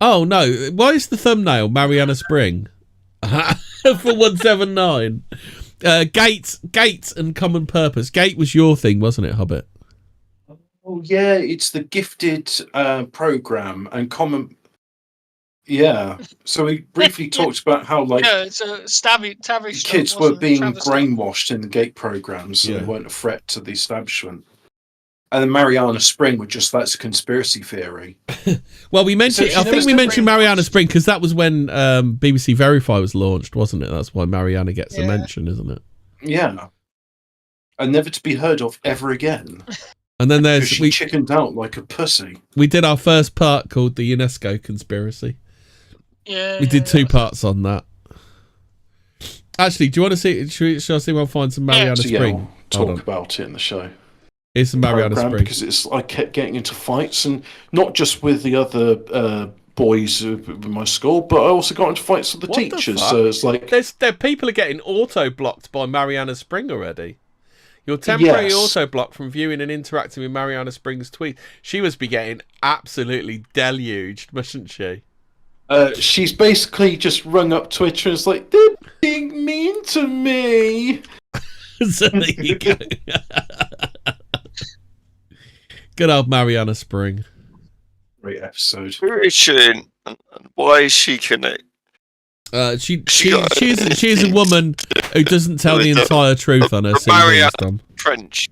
Oh no! Why is the thumbnail Mariana Spring for 179? Gates and common purpose. Gate was your thing, wasn't it, Hobbit? Oh yeah, it's the gifted program and common. Yeah, so we briefly talked about how like Yeah, it's a Tavish kids stuff, were wasn't it? being Travis stuff. brainwashed in the gate programs, so Yeah. they weren't a threat to the establishment. And then Mariana Spring were just that's a conspiracy theory. Well, we mentioned. So I she think we never mentioned Mariana Spring because that was when BBC Verify was launched, wasn't it? That's why Mariana gets a mention, isn't it? Yeah, and never to be heard of ever again. And then Because there's she chickened out like a pussy. we did our first part called the UNESCO conspiracy. Yeah. We did 2 parts on that. Actually, do you want to see? Shall I see if I'll find some Mariana So, yeah, Spring? we'll Hold talk on. about it in the show. Here's some Mariana Program, Spring. because I kept getting into fights, and not just with the other boys in my school, but I also got into fights with the What the teachers. fuck? So it's like People are getting auto-blocked by Mariana Spring already. You're temporarily auto-blocked from viewing and interacting with Mariana Spring's tweet. She must be getting absolutely deluged, mustn't she? she's basically just rung up Twitter and it's like, they're being mean to me. So there you go. Good old Mariana Spring. Great episode. Who is she and why is she connected? She's a woman who doesn't tell the entire truth on her CV. French.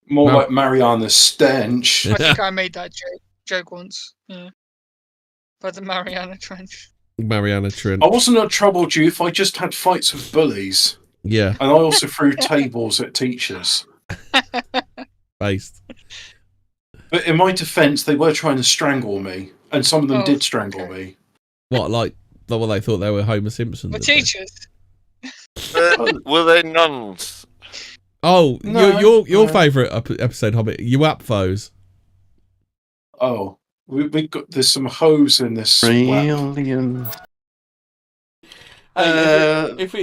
More like Mariana Stench. I think I made that joke once. Yeah. By the Mariana Trench. Mariana Trench. I wasn't a troubled youth. I just had fights with bullies. Yeah. And I also threw tables at teachers. Based. But in my defence, they were trying to strangle me. And some of them did strangle me. What, like they thought they were Homer Simpson? The teachers. Were they nuns? Oh, No, your favourite episode, Hobbit, UFOs. Oh, we got there's some hoes in this. Alien. If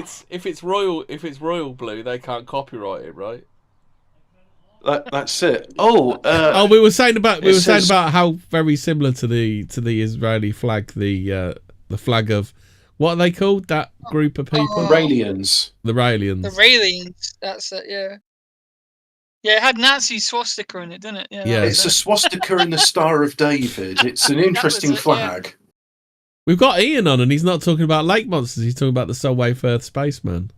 it's royal blue, they can't copyright it, right? That's it. Oh, we were saying about how very similar to the Israeli flag, the flag of what are they called? That group of people, Raelians. The Raelians. The Raelians. That's it. Yeah. Yeah, it had Nazi swastika in it, didn't it? Yeah. It's a swastika and the Star of David. It's an interesting flag. Yeah. We've got Ian on, and he's not talking about lake monsters. He's talking about the Soulwave Earth Spaceman.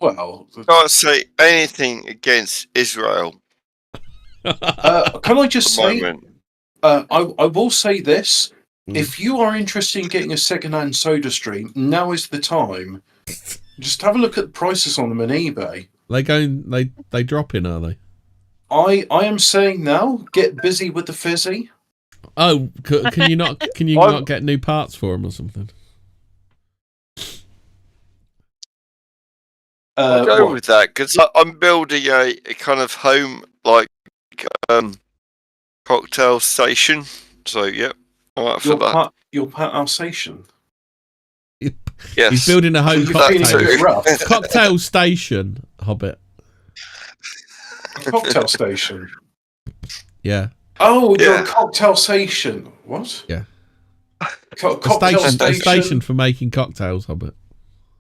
Well, I can't say anything against Israel. Can I just say? I will say this: if you are interested in getting a second-hand soda stream, now is the time. Just have a look at the prices on them on eBay. They drop in, are they? I am saying now, get busy with the fizzy. Oh, can you not get new parts for them or something? I'll go with that because I'm building a kind of home cocktail station. So yeah, I'm up for that. Your part Alsatian. Yes. He's building a home cocktail station, Hobbit. A cocktail station. Yeah. Oh, you're a cocktail station. What? Yeah. A station for making cocktails, Hobbit.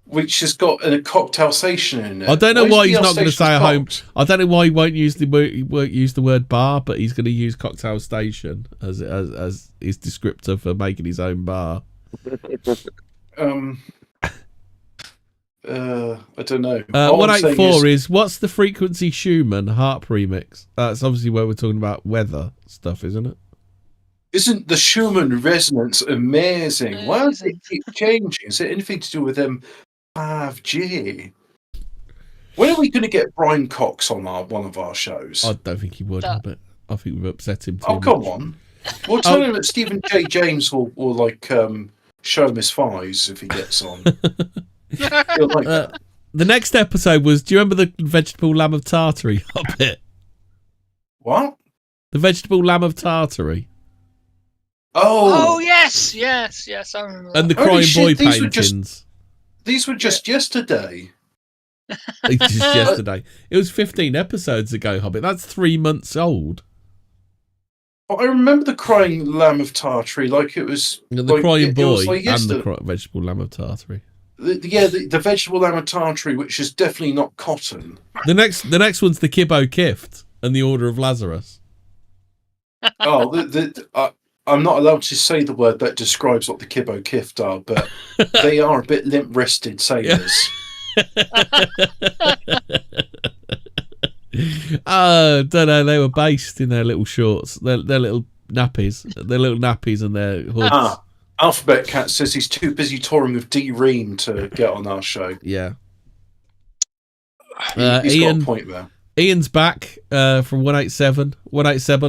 Which has got a cocktail station in it. I don't know why he's not going to say a home. I don't know why he won't use the word bar, but he's going to use cocktail station as his descriptor for making his own bar. I don't know. 184 is what's the Frequency Schumann harp remix? That's obviously where we're talking about weather stuff, isn't it? Isn't the Schumann resonance amazing? Why does it keep changing? Is it anything to do with 5G? When are we going to get Brian Cox on one of our shows? I don't think he would, Hobbit. I think we've upset him too much. Come on. We'll tell him that Stephen J. James will show him his thighs if he gets on. The next episode was, do you remember the vegetable lamb of Tartary, Hobbit? What? The vegetable lamb of Tartary. Oh yes, I remember that. And the crying boy paintings. These were just yesterday. Just yesterday. It was 15 episodes ago, Hobbit. That's 3 months old. I remember the crying lamb of Tartary like it was... The crying boy and the vegetable lamb of Tartary. The vegetable lamb of Tartary, which is definitely not cotton. The next one's the Kibbo Kift and the Order of Lazarus. I'm not allowed to say the word that describes what the Kibbo Kift are, but they are a bit limp-wristed sailors. Don't know. They were based in their little shorts, their little nappies, and their hoods. Alphabet Cat says he's too busy touring with D Ream to get on our show. Yeah, he's got a point there. Ian's back from 187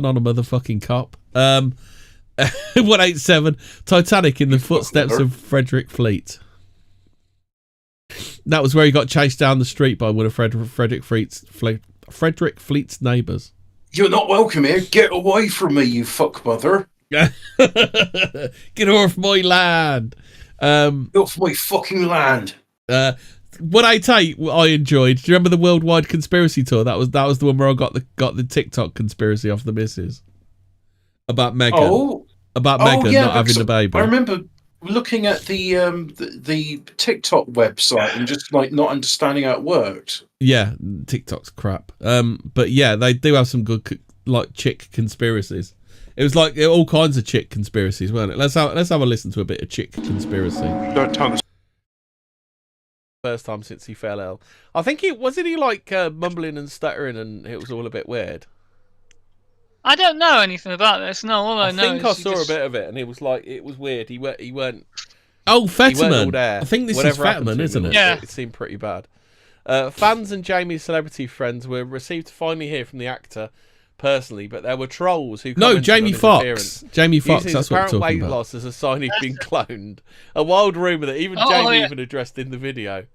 on a motherfucking cop. 187 Titanic in the footsteps of Frederick Fleet. That was where he got chased down the street by one of Frederick Fleet's neighbours. You're not welcome here. Get away from me, you fuck mother. Get off my land. Get off my fucking land. What I enjoyed. Do you remember the Worldwide Conspiracy Tour? That was the one where I got the TikTok conspiracy off the missus about Megan. Megan not having the baby. I remember looking at the TikTok website and just like not understanding how it worked. Yeah, TikTok's crap. But yeah, they do have some good like chick conspiracies. It was like all kinds of chick conspiracies, weren't it? Let's have a listen to a bit of chick conspiracy. Don't tell us. First time since he fell ill. I think wasn't he like mumbling and stuttering, and it was all a bit weird. I don't know anything about this. No, all I know think is I saw a bit of it, and it was weird. He weren't. Oh, Fetterman. He weren't all there. I think this Whatever is happened Fetterman, to him, isn't it? Yeah. It seemed pretty bad. Fans and Jamie's celebrity friends were received to finally hear from the actor personally, but there were trolls who commented Jamie on his Foxx. appearance, Jamie Foxx. using That's his what I'm apparent talking weight about. loss as a sign he'd been cloned. A wild rumor that even Jamie even addressed in the video.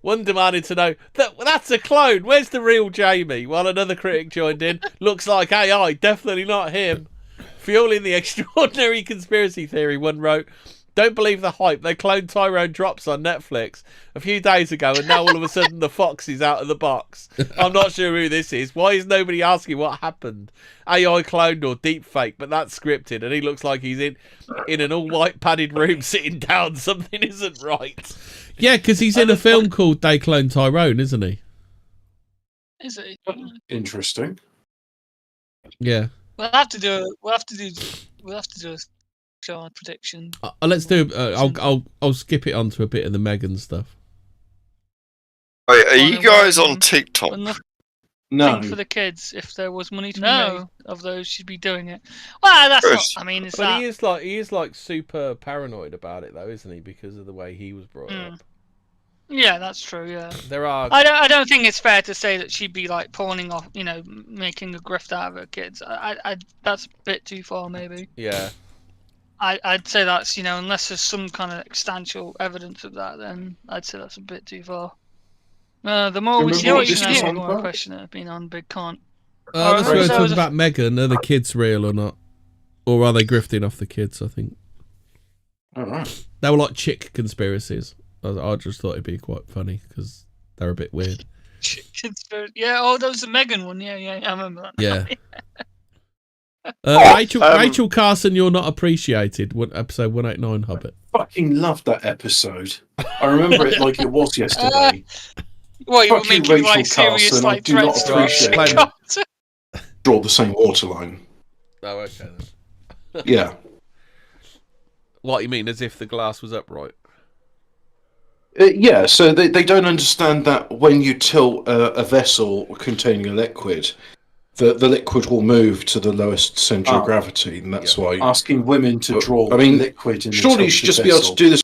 One demanded to know, that's a clone, where's the real Jamie? While another critic joined in, looks like AI, definitely not him. Fueling the extraordinary conspiracy theory, one wrote, don't believe the hype, they cloned Tyrone Drops on Netflix a few days ago and now all of a sudden the fox is out of the box. I'm not sure who this is. Why is nobody asking what happened? AI cloned or deep fake, but that's scripted and he looks like he's in an all-white padded room sitting down. Something isn't right. Yeah, because he's in a film called They Clone Tyrone, isn't he? Is it? Interesting. Yeah. We'll have to do a show on prediction. Let's do. I'll skip it on to a bit of the Megan stuff. Wait, are you guys on TikTok? No. For the kids, if there was money to be made of those, she'd be doing it. Well, that's not. I mean, he is like super paranoid about it, though, isn't he? Because of the way he was brought up. Yeah, that's true. Yeah, there are. I don't think it's fair to say that she'd be like pawning off, making a grift out of her kids. That's a bit too far, maybe. Yeah. I'd say that's unless there's some kind of substantial evidence of that, then I'd say that's a bit too far. The more we see what you can do, the more question it being on big can't. Let's go talk about Megan. Are the kids real or not? Or are they grifting off the kids, I think. Alright. They were like chick conspiracies. I just thought it'd be quite funny because they're a bit weird. Yeah, that was the Megan one. Yeah, I remember that. Yeah. Rachel Carson, You're Not Appreciated, episode 189, Hobbit. Fucking loved that episode. I remember it like it was yesterday. Well, you were Fuck you, making Rachel like serious Carson, like I do not threats to appreciate Rachel. Draw the same waterline. Oh, okay. Then. Yeah. What you mean, as if the glass was upright? Yeah, so they don't understand that when you tilt a vessel containing a liquid, the liquid will move to the lowest centre of gravity, and that's why asking women to draw liquid in surely you should just be able to do this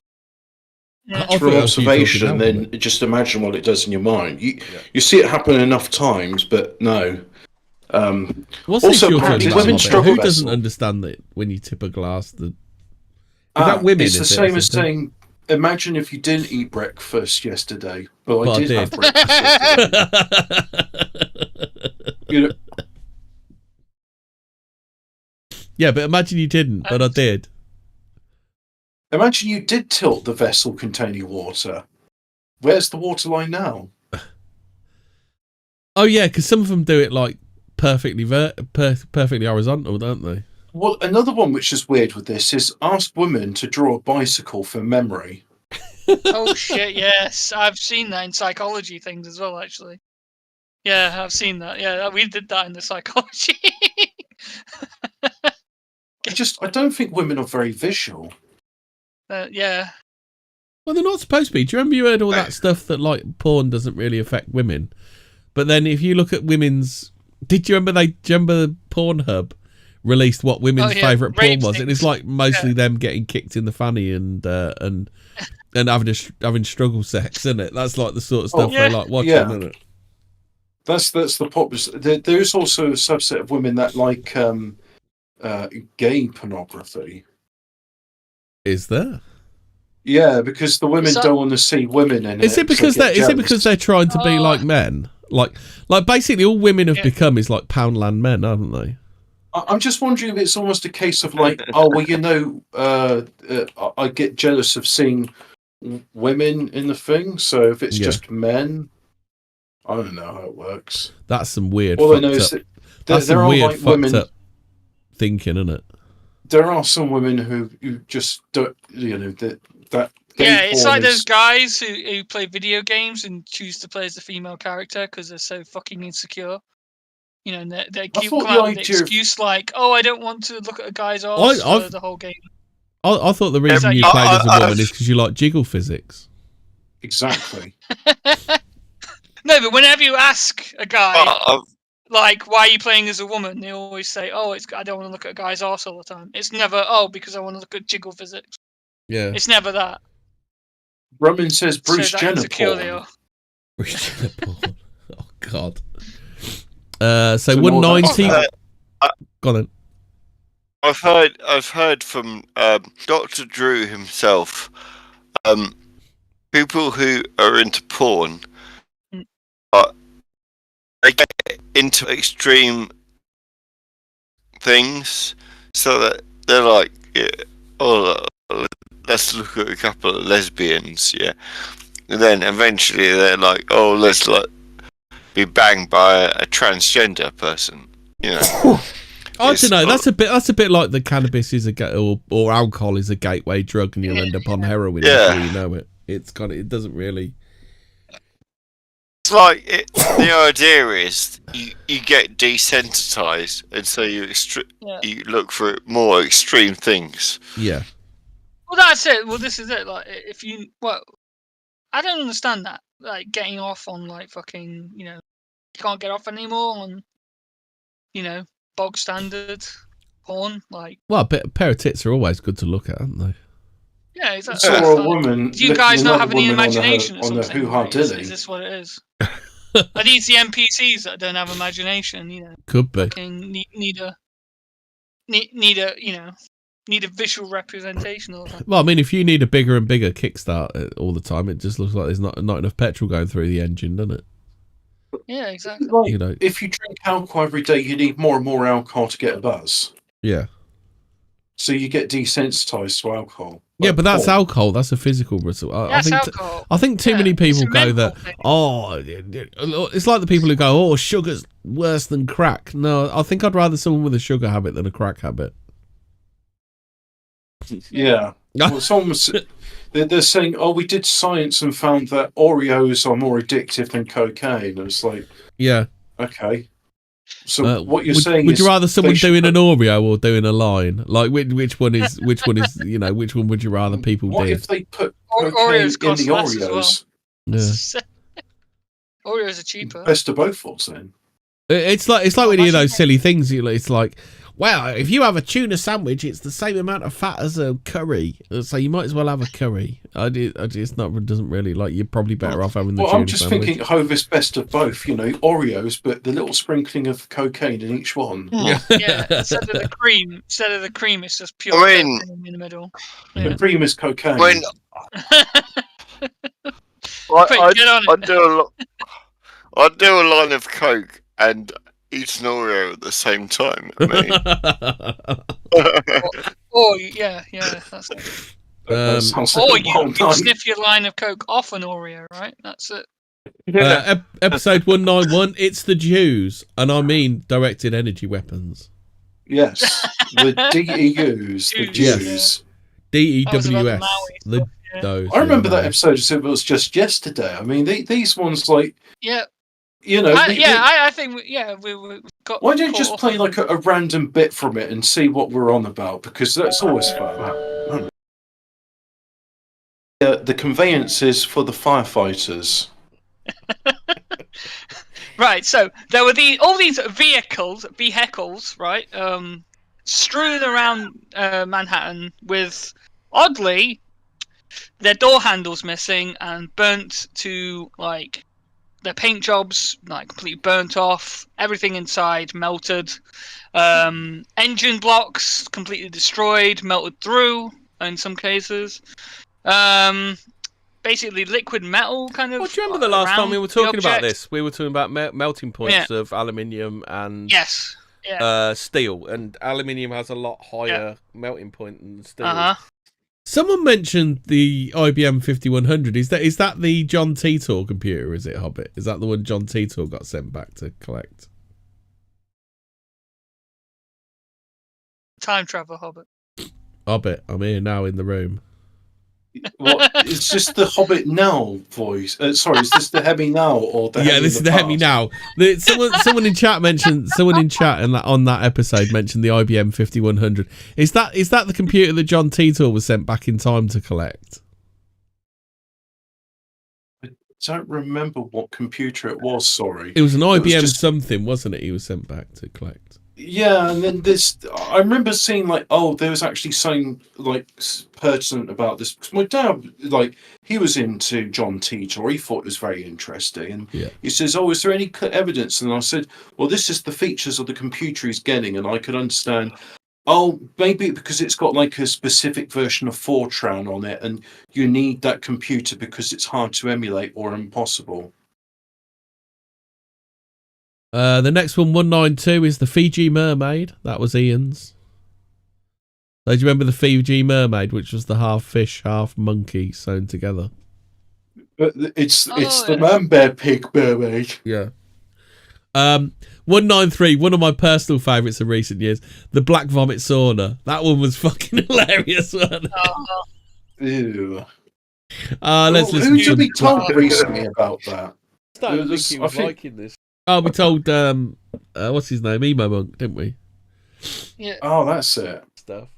from observation, then just imagine what it does in your mind. You see it happen enough times, but no. Also, apparently, women struggle. Who doesn't understand that when you tip a glass, is that women? It's the same as saying, imagine if you didn't eat breakfast yesterday. Well, I did have breakfast yesterday. Yeah, but imagine you didn't, but I did. Imagine you did tilt the vessel containing water. Where's the waterline now? Oh yeah, because some of them do it like perfectly horizontal, don't they? Well, another one which is weird with this is ask women to draw a bicycle from memory. Oh shit! Yes, I've seen that in psychology things as well. Actually, yeah, I've seen that. Yeah, we did that in the psychology. I don't think women are very visual. Yeah. Well, they're not supposed to be. Do you remember you heard all that stuff that like porn doesn't really affect women? But then if you look at women's, do you remember Pornhub released what women's favourite porn was? And it's like mostly them getting kicked in the fanny and having struggle sex, isn't it? That's like the sort of stuff they like watching, isn't it? That's the popular. There is also a subset of women that like gay pornography. Is there? Yeah, because the women don't want to see women in it. Is it because they're trying to be like men? Like basically all women have become is like Poundland men, haven't they? I'm just wondering if it's almost a case of like, oh well, I get jealous of seeing women in the thing. So if it's just men, I don't know how it works. That's some weird. All I know is that there are like women thinking, isn't it? There are some women who just don't, that. Yeah, it's like those guys who play video games and choose to play as a female character because they're so fucking insecure. You know, and they keep coming out with the excuse like, "Oh, I don't want to look at a guy's arse for the whole game." I thought the reason you played as a woman is because you like jiggle physics. Exactly. No, but whenever you ask a guy, like, why are you playing as a woman? They always say, "Oh, I don't want to look at a guy's arse all the time." It's never, "Oh, because I want to look at jiggle physics." Yeah. It's never that. Roman says Bruce Jenner porn. Bruce Jenner porn. Oh God. So 190. Go on then. I've heard from Dr. Drew himself. People who are into porn, they get into extreme things, so that they're like, let's look at a couple of lesbians, and then eventually they're like, let's be banged by a transgender person, I don't know. That's a bit like the cannabis is or alcohol is a gateway drug, and you'll end up on heroin before you know it. It doesn't really. It's like the idea is you get desensitized, and so you look for more extreme things. Yeah. Well, that's it. Well, this is it. Like, I don't understand that. Like, getting off on like fucking, you can't get off anymore on, bog standard porn. Like, well, a pair of tits are always good to look at, aren't they? Yeah, exactly. So a woman. Do you guys not have any imagination on a hoo-ha dilly? Is this what it is? Are these the NPCs that don't have imagination? Could be. Need a visual representation of that. Well, I mean, if you need a bigger and bigger kickstart all the time, it just looks like there's not enough petrol going through the engine, doesn't it? Yeah, exactly. Like, if you drink alcohol every day, you need more and more alcohol to get a buzz. Yeah. So you get desensitized to alcohol. Yeah, but that's alcohol. That's a physical result. That's alcohol. I think too many people go that, it's like the people who go, oh, sugar's worse than crack. No, I think I'd rather someone with a sugar habit than a crack habit. Yeah. Well, they're saying, oh, we did science and found that Oreos are more addictive than cocaine. And it's like, yeah. Okay. So what you're saying would you rather someone doing an Oreo or doing a line? Like which one is which one would you rather people do? What if they put Oreos in the Oreos? Yeah. Oreos are cheaper. Best of both worlds then. It's like when you know silly things. It's like, well, if you have a tuna sandwich, it's the same amount of fat as a curry, so you might as well have a curry. Doesn't really, like, you're probably better off having the tuna I'm just sandwich. thinking Hovis best of both, Oreos, but the little sprinkling of cocaine in each one. Yeah, instead of the cream, it's just pure cream in the middle. Yeah. The cream is cocaine. I'd do a line of Coke and eat an Oreo at the same time. That's it. Or you sniff your line of Coke off an Oreo, right? That's it. Episode 191, it's the Jews, and I mean directed energy weapons. Yes, the DEUs, the Jews. DEWS. I remember that episode as if it was just yesterday. I mean, these ones, like... Yeah. I think we got. Why don't you just play like a random bit from it and see what we're on about? Because that's always fun. The conveyances for the firefighters. Right, so there were all these vehicles, right, strewn around Manhattan with, oddly, their door handles missing and burnt to, like, their paint jobs, like, completely burnt off, everything inside melted, engine blocks completely destroyed, melted through in some cases. Basically liquid metal kind of. Well, do you remember the last time we were around the talking about object. this? We were talking about melting points of aluminium and Yes. Yeah. steel, and aluminium has a lot higher melting point than steel. Someone mentioned the IBM 5100. Is that the John Titor computer? Is it, Hobbit? Is that the one John Titor got sent back to collect? Time travel Hobbit. Hobbit, I'm here now in the room. What? It's just the Hobbit now voice. Sorry, is this the Hemi now or the? Yeah, this is the Hemi now. Someone in chat mentioned. Someone in chat and on that episode mentioned the IBM 5100. Is that the computer that John Titor was sent back in time to collect? I don't remember what computer it was. Sorry, it was an IBM something, wasn't it? He was sent back to collect. Yeah, and then I remember seeing like, oh, there was actually something like pertinent about this. Because my dad, like, he was into John Titor. He thought it was very interesting. And he says, oh, is there any evidence? And I said, well, this is the features of the computer he's getting. And I could understand, oh, maybe because it's got like a specific version of Fortran on it. And you need that computer because it's hard to emulate or impossible. The next one, 192, is the Fiji Mermaid. That was Ian's. So do you remember the Fiji Mermaid, which was the half fish, half monkey sewn together? But it's the man bear pig mermaid. Yeah. 193, one of my personal favourites of recent years, the Black Vomit Sauna. That one was fucking hilarious, wasn't it? Ew. Let's listen. Who did we talk recently about that? I don't think he was liking this. Oh, we told what's his name, Emo Monk, didn't we? Yeah. Oh, that's it. Stuff.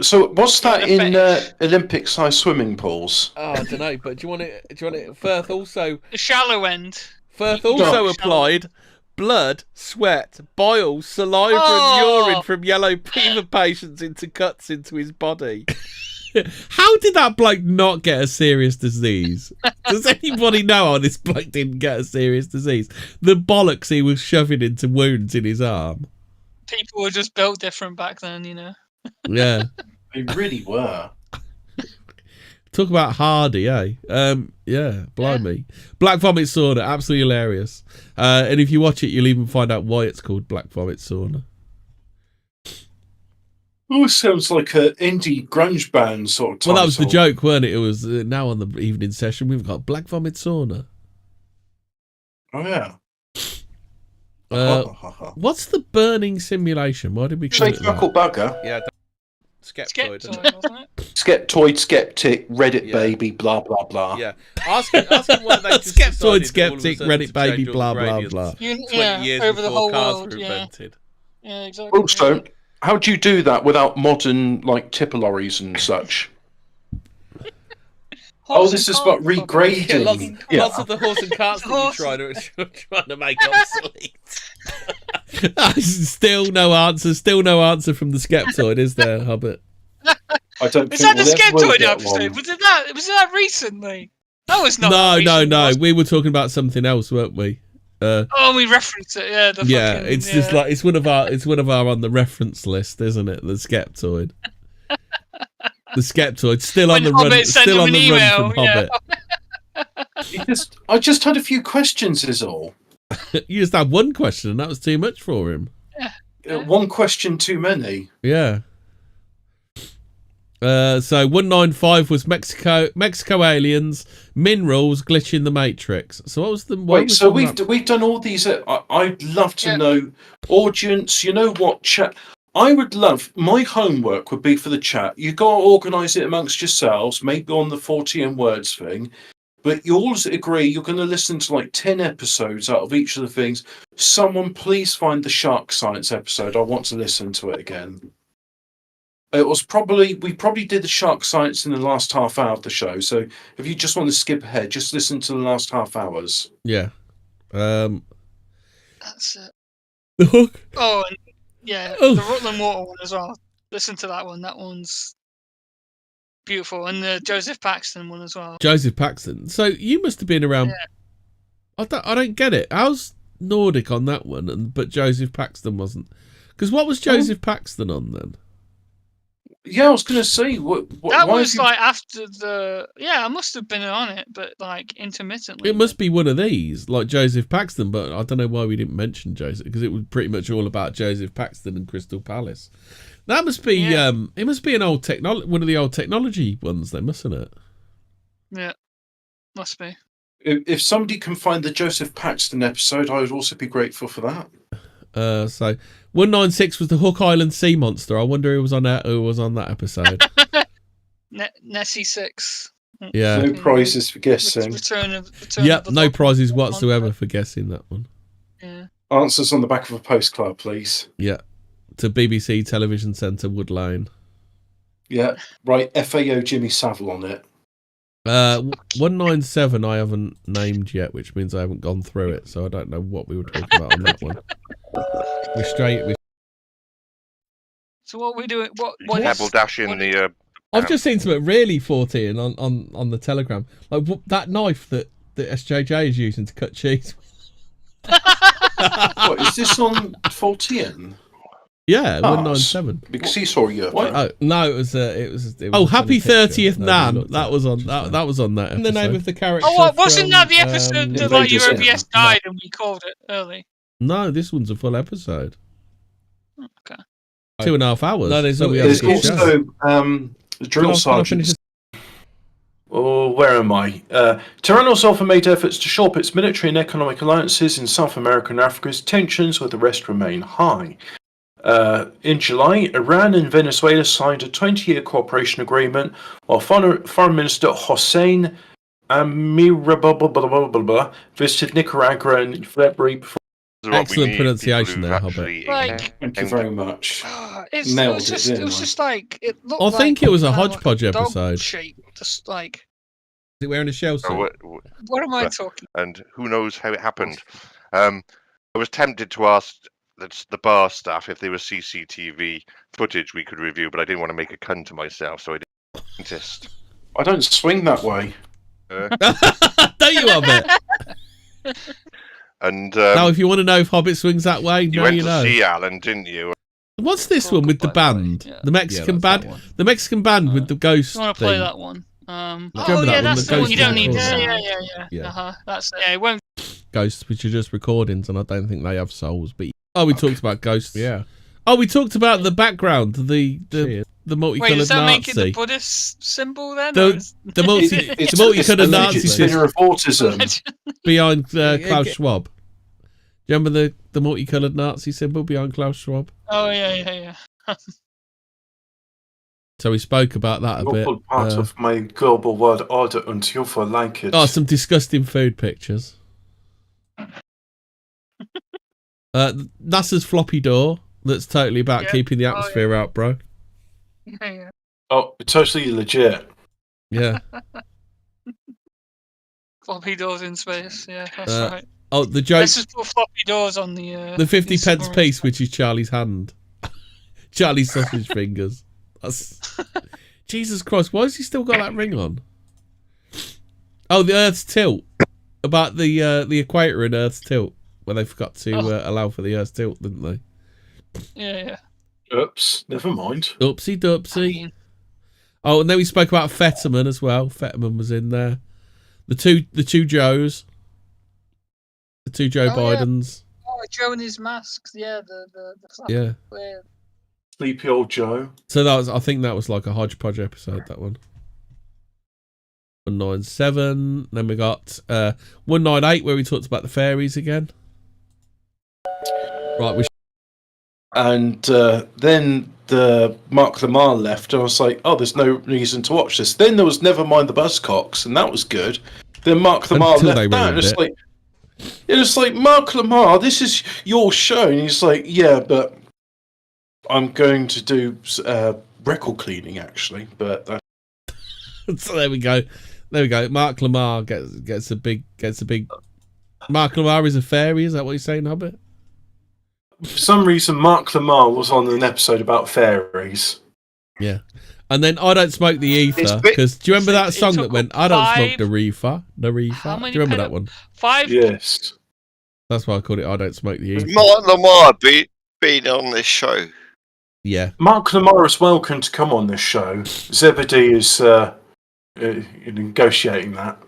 So what's that in Olympic-sized swimming pools? Oh, I don't know, but do you want it? Firth also. The shallow end. Firth also applied blood, sweat, bile, saliva, and urine from yellow fever patients into cuts into his body. How did that bloke not get a serious disease? Does anybody know how this bloke didn't get a serious disease? The bollocks he was shoving into wounds in his arm. People were just built different back then, you know. Yeah. They really were. Talk about hardy, eh? Yeah, blimey. Black Vomit Sauna, absolutely hilarious. And if you watch it, you'll even find out why it's called Black Vomit Sauna. Oh, sounds like an indie grunge band sort of title. Well, that was the joke, weren't it? It was now on the evening session, we've got Black Vomit Sauna. Oh, yeah. What's the burning simulation? Why did we call it that? Knuckle Bugger. Yeah. Skeptoid, isn't wasn't it? Skeptoid, Skeptic, Reddit baby, blah, blah, blah. Yeah. Ask him why they just Skeptoid, decided all of a Skeptic, sudden Reddit to baby, change all blah, the blah, gradients blah. 20 years over the before whole cars world, were invented. Yeah, exactly. Also, how do you do that without modern, like, tipper lorries and such? This is about regrading. Lots of the horse and carts that you're trying to make obsolete. Still no answer from the Skeptoid, is there, Hobbit? I don't Is think that the Skeptoid get episode? one. Was that recently? That was not. No. We were talking about something else, weren't we? We referenced it. Yeah. Just like it's one of our on the reference list, isn't it? The Skeptoid. The Skeptoid still on the run. Still on the run from Hobbit. I just had a few questions. Is all. You just had one question, and that was too much for him. One question too many. Yeah. So 195 was Mexico aliens, minerals, glitch in the Matrix. So what was the? Wait, so we've done all these. I'd love to know, audience. You know what, chat? I would love. My homework would be for the chat. You got to organise it amongst yourselves, maybe on the Fortean Words thing. But you all agree you're going to listen to like 10 episodes out of each of the things. Someone please find the shark science episode. I want to listen to it again. We probably did the shark science in the last half hour of the show. So if you just want to skip ahead, just listen to the last half hours. Yeah. That's it. The hook. Oh, and the Rutland Water one as well. Listen to that one. That one's beautiful. And the Joseph Paxton one as well. Joseph Paxton. So you must have been around. Yeah. I don't get it. How's Nordic on that one, but Joseph Paxton wasn't? Because what was Joseph Paxton on then? Yeah, I was going to say That was like after the. Yeah, I must have been on it, but like intermittently. It must be one of these, like Joseph Paxton, but I don't know why we didn't mention Joseph, because it was pretty much all about Joseph Paxton and Crystal Palace. That must be it must be an old one of the old technology ones then, mustn't it? Yeah, must be. If somebody can find the Joseph Paxton episode, I would also be grateful for that. So 196 was the Hook Island sea monster. I wonder who was on that episode. Nessie 6. Yeah. No prizes for guessing. Return yep, of no Hook prizes whatsoever monster. for guessing that one. Yeah. Answers on the back of a postcard, please. Yeah. To BBC Television Centre, Wood Lane. Yeah. Right, FAO Jimmy Savile on it. 197 I haven't named yet, which means I haven't gone through it, so I don't know what we were talking about on that one. We're straight. So what are we doing? What Double dash in the. I've just seen something really Fortean on the Telegram, like that knife that SJJ is using to cut cheese. What is this on Fortean? Yeah, 197. Because he saw you. Oh no, it was oh, happy 30th Nan. That was on that episode. In the name of the character. Oh, wasn't that the episode that like your OBS died and we called it early? No, this one's a full episode. Okay. 2.5 hours. No, there's also drill sergeants. Oh, where am I? Tyranno's often made efforts to shore up its military and economic alliances in South America and Africa as tensions with the rest remain high. In July, Iran and Venezuela signed a 20-year cooperation agreement, while Foreign Minister Hossein Amirababababababa visited Nicaragua in February. Excellent pronunciation there, Hobbit. Thank you very much. It was just like it looked. I think like, it was a hodgepodge episode. Shape, just like. Is it wearing a shell suit? What am I talking? And who knows how it happened? I was tempted to ask the bar staff if there was CCTV footage we could review, but I didn't want to make a cunt to myself, so I didn't. I don't swing that way. Don't you, Hobbit? And now, if you want to know if Hobbit swings that way, you went to see Alan, didn't you? What's this one with the band? The Mexican band? The Mexican band with the ghost. I want to play that one. That's the one you don't need. Yeah. That's it won't. Ghosts, which are just recordings, and I don't think they have souls. But we talked about ghosts. Yeah. Oh, we talked about the background, the multicolored Nazi. Wait, does that make it the Buddhist symbol then? The multicolored Nazi symbol of autism behind Klaus Schwab. Do you remember the multicolored Nazi symbol behind Klaus Schwab? Oh yeah. So we spoke about that a bit. Part of my global world order, and you for like it. Oh, some disgusting food pictures. NASA's floppy door. That's totally about keeping the atmosphere out, bro. Yeah. Oh, totally legit. Yeah. Floppy doors in space. Yeah, that's right. Oh, the joke. Let's just put floppy doors on the 50 pence piece, which is Charlie's hand. Charlie's sausage fingers. That's Jesus Christ. Why has he still got that ring on? Oh, the Earth's tilt. About the equator and Earth's tilt, where they forgot to allow for the Earth's tilt, didn't they? Yeah. Oops, never mind. Oopsie doopsie. Oh, and then we spoke about Fetterman as well. Fetterman was in there. The two Joes. The two Joe Bidens. Yeah. Oh, Joe in his mask. Yeah, yeah. Weird. Sleepy old Joe. So I think that was like a hodgepodge episode, that one. 197. Then we got 198, where we talked about the fairies again. Right, and then the Mark Lamar left, and I was like, oh, there's no reason to watch this. Then there was Nevermind the Buzzcocks, and that was good. Then Mark Lamar left that, and it's like, Mark Lamar, this is your show. And he's like, yeah, but I'm going to do record cleaning, actually. But so there we go. Mark Lamar gets a big. Mark Lamar is a fairy. Is that what you're saying, Hobbit? For some reason, Mark Lamar was on an episode about fairies. Yeah, and then I Don't Smoke the Ether, because do you remember that song that went, I don't smoke the reefer? Do you remember that one? 5. Yes. That's why I called it I Don't Smoke the Ether. Mark Lamar been on this show? Yeah. Mark Lamar is welcome to come on this show. Zebedee is negotiating that.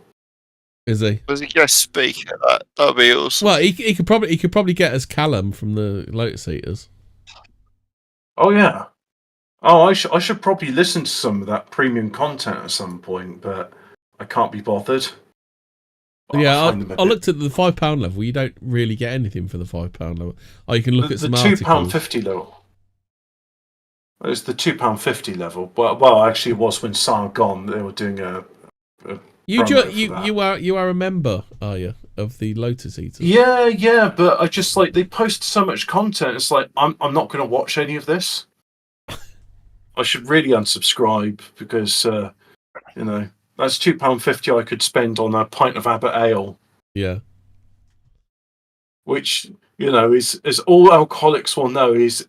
Is he? Was he guest speaker? That'd be awesome. Well, he could probably get us Callum from the Lotus Eaters. Oh yeah. Oh, I should probably listen to some of that premium content at some point, but I can't be bothered. Yeah, I looked at the £5 level. You don't really get anything for the £5 level. Oh, you can look at some articles. The £2.50 level. It's the £2.50 level. Well, actually, it was when Sargon they were doing a you are a member, are you, of the Lotus Eaters? Yeah, but I just they post so much content. It's like I'm not going to watch any of this. I should really unsubscribe because that's £2.50 I could spend on a pint of Abbott Ale. Yeah. Which is, as all alcoholics will know, is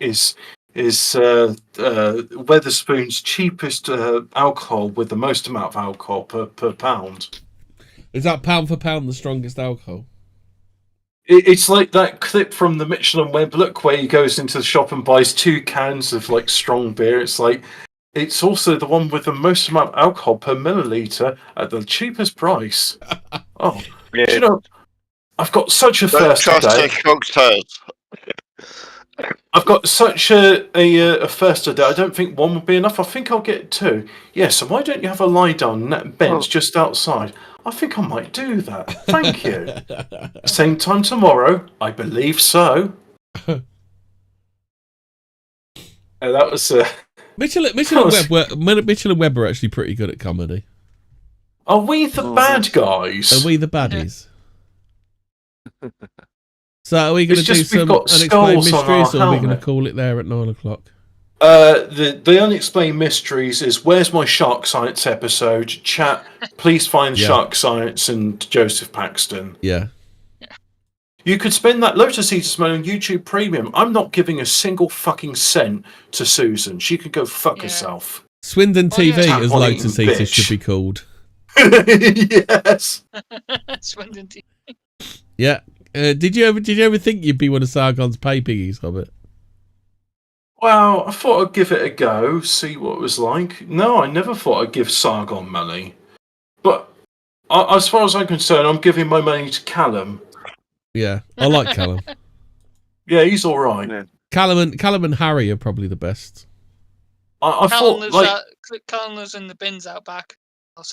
Wetherspoon's cheapest alcohol with the most amount of alcohol per pound. Is that pound for pound the strongest alcohol? It's like that clip from the Mitchell and Webb look where he goes into the shop and buys 2 cans of strong beer. It's it's also the one with the most amount of alcohol per milliliter at the cheapest price. Oh, yeah. I've got such a thirst today. I've got such a thirst today. I don't think one would be enough. I think I'll get 2. Yeah, so why don't you have a lie down on that bench just outside? I think I might do that. Thank you. Same time tomorrow. I believe so. That was... Mitchell and Webb are actually pretty good at comedy. Are we the bad guys? Are we the baddies? So are we going to do some unexplained mysteries, or are we going to call it there at 9 o'clock? The unexplained mysteries is Where's My Shark Science episode? Chat, please find Shark Science and Joseph Paxton. Yeah. You could spend that Lotus Eaters money on YouTube Premium. I'm not giving a single fucking cent to Susan. She could go fuck herself. Swindon TV, as Lotus Eaters should be called. Yes. Swindon TV. Yeah. Did you ever think you'd be one of Sargon's pay piggies, Hobbit? Well, I thought I'd give it a go, see what it was like. No, I never thought I'd give Sargon money. But as far as I'm concerned, I'm giving my money to Callum. Yeah, I like Callum. Yeah, he's all right. Yeah. Callum and Harry are probably the best. I thought Callum lives in the bins out back.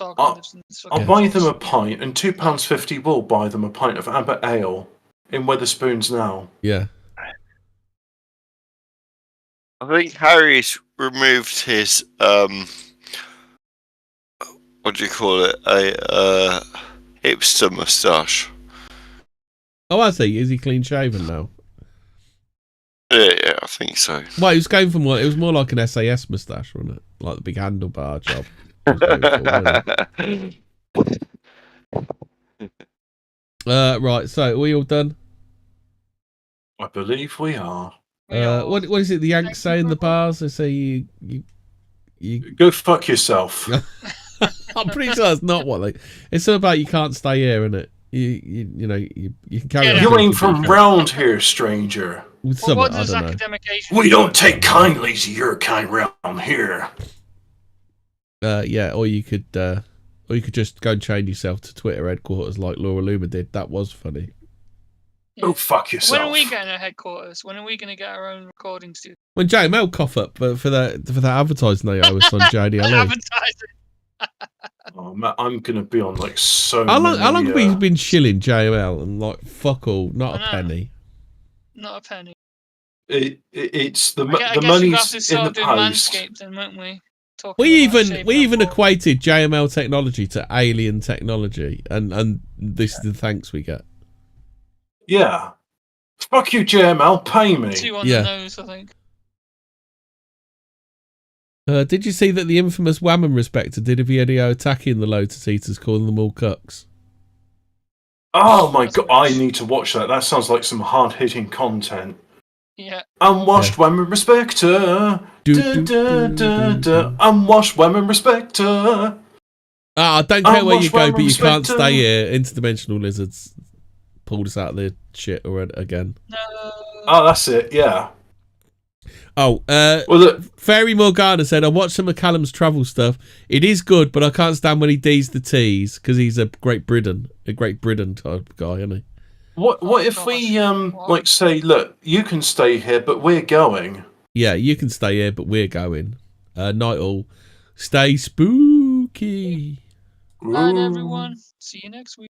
I'll buy them a pint, and £2.50 will buy them a pint of Abbott Ale in Wetherspoons now. Yeah. I think Harry's removed his what do you call it? A hipster moustache. Oh, has he? Is he clean shaven now? Yeah, I think so. Well, he was going from it was more like an SAS moustache, wasn't it? Like the big handlebar job. Right, so are we all done? I believe we are. What is it the Yanks say in the bars? They say you go fuck yourself. I'm pretty sure that's not what it's all about. You can't stay here, isn't it? You can carry on. You ain't from round here, stranger. What does academic age? We don't take kindly to your kind round here. Yeah, or you could just go and change yourself to Twitter headquarters like Laura Loomer did. That was funny. Yeah. Oh, fuck yourself. When are we getting our headquarters? When are we going to get our own recording studio? When JML cough up for that advertising they owe us on JDLE. Advertising. Oh, man, I'm going to be on so How many... long have we been shilling JML and fuck all, not a penny? Not a penny. It's the I money's in the doing post. Manscaped then, won't we? We even equated JML technology to alien technology, and this is the thanks we get. Yeah. Fuck you, JML. Pay me. 2 on the nose, I think. Did you see that the infamous Whammon Respector did a video attacking the Lotus Eaters, calling them all cucks? Oh my god, I need to watch that. That sounds like some hard-hitting content. Yeah. Unwashed Women Respector. Unwashed Women Respector. I don't care where you go, but you can't stay here. Interdimensional lizards pulled us out of their shit again. No. Oh, that's it, yeah. Oh, Well, look, Fairy Morgana said, I watched some of Callum's travel stuff. It is good, but I can't stand when he D's the T's because he's a Great Britain type guy, isn't he? what if we like say, look, you can stay here, but we're going. Yeah, you can stay here, but we're going. Night all. Stay spooky. Night, everyone. See you next week.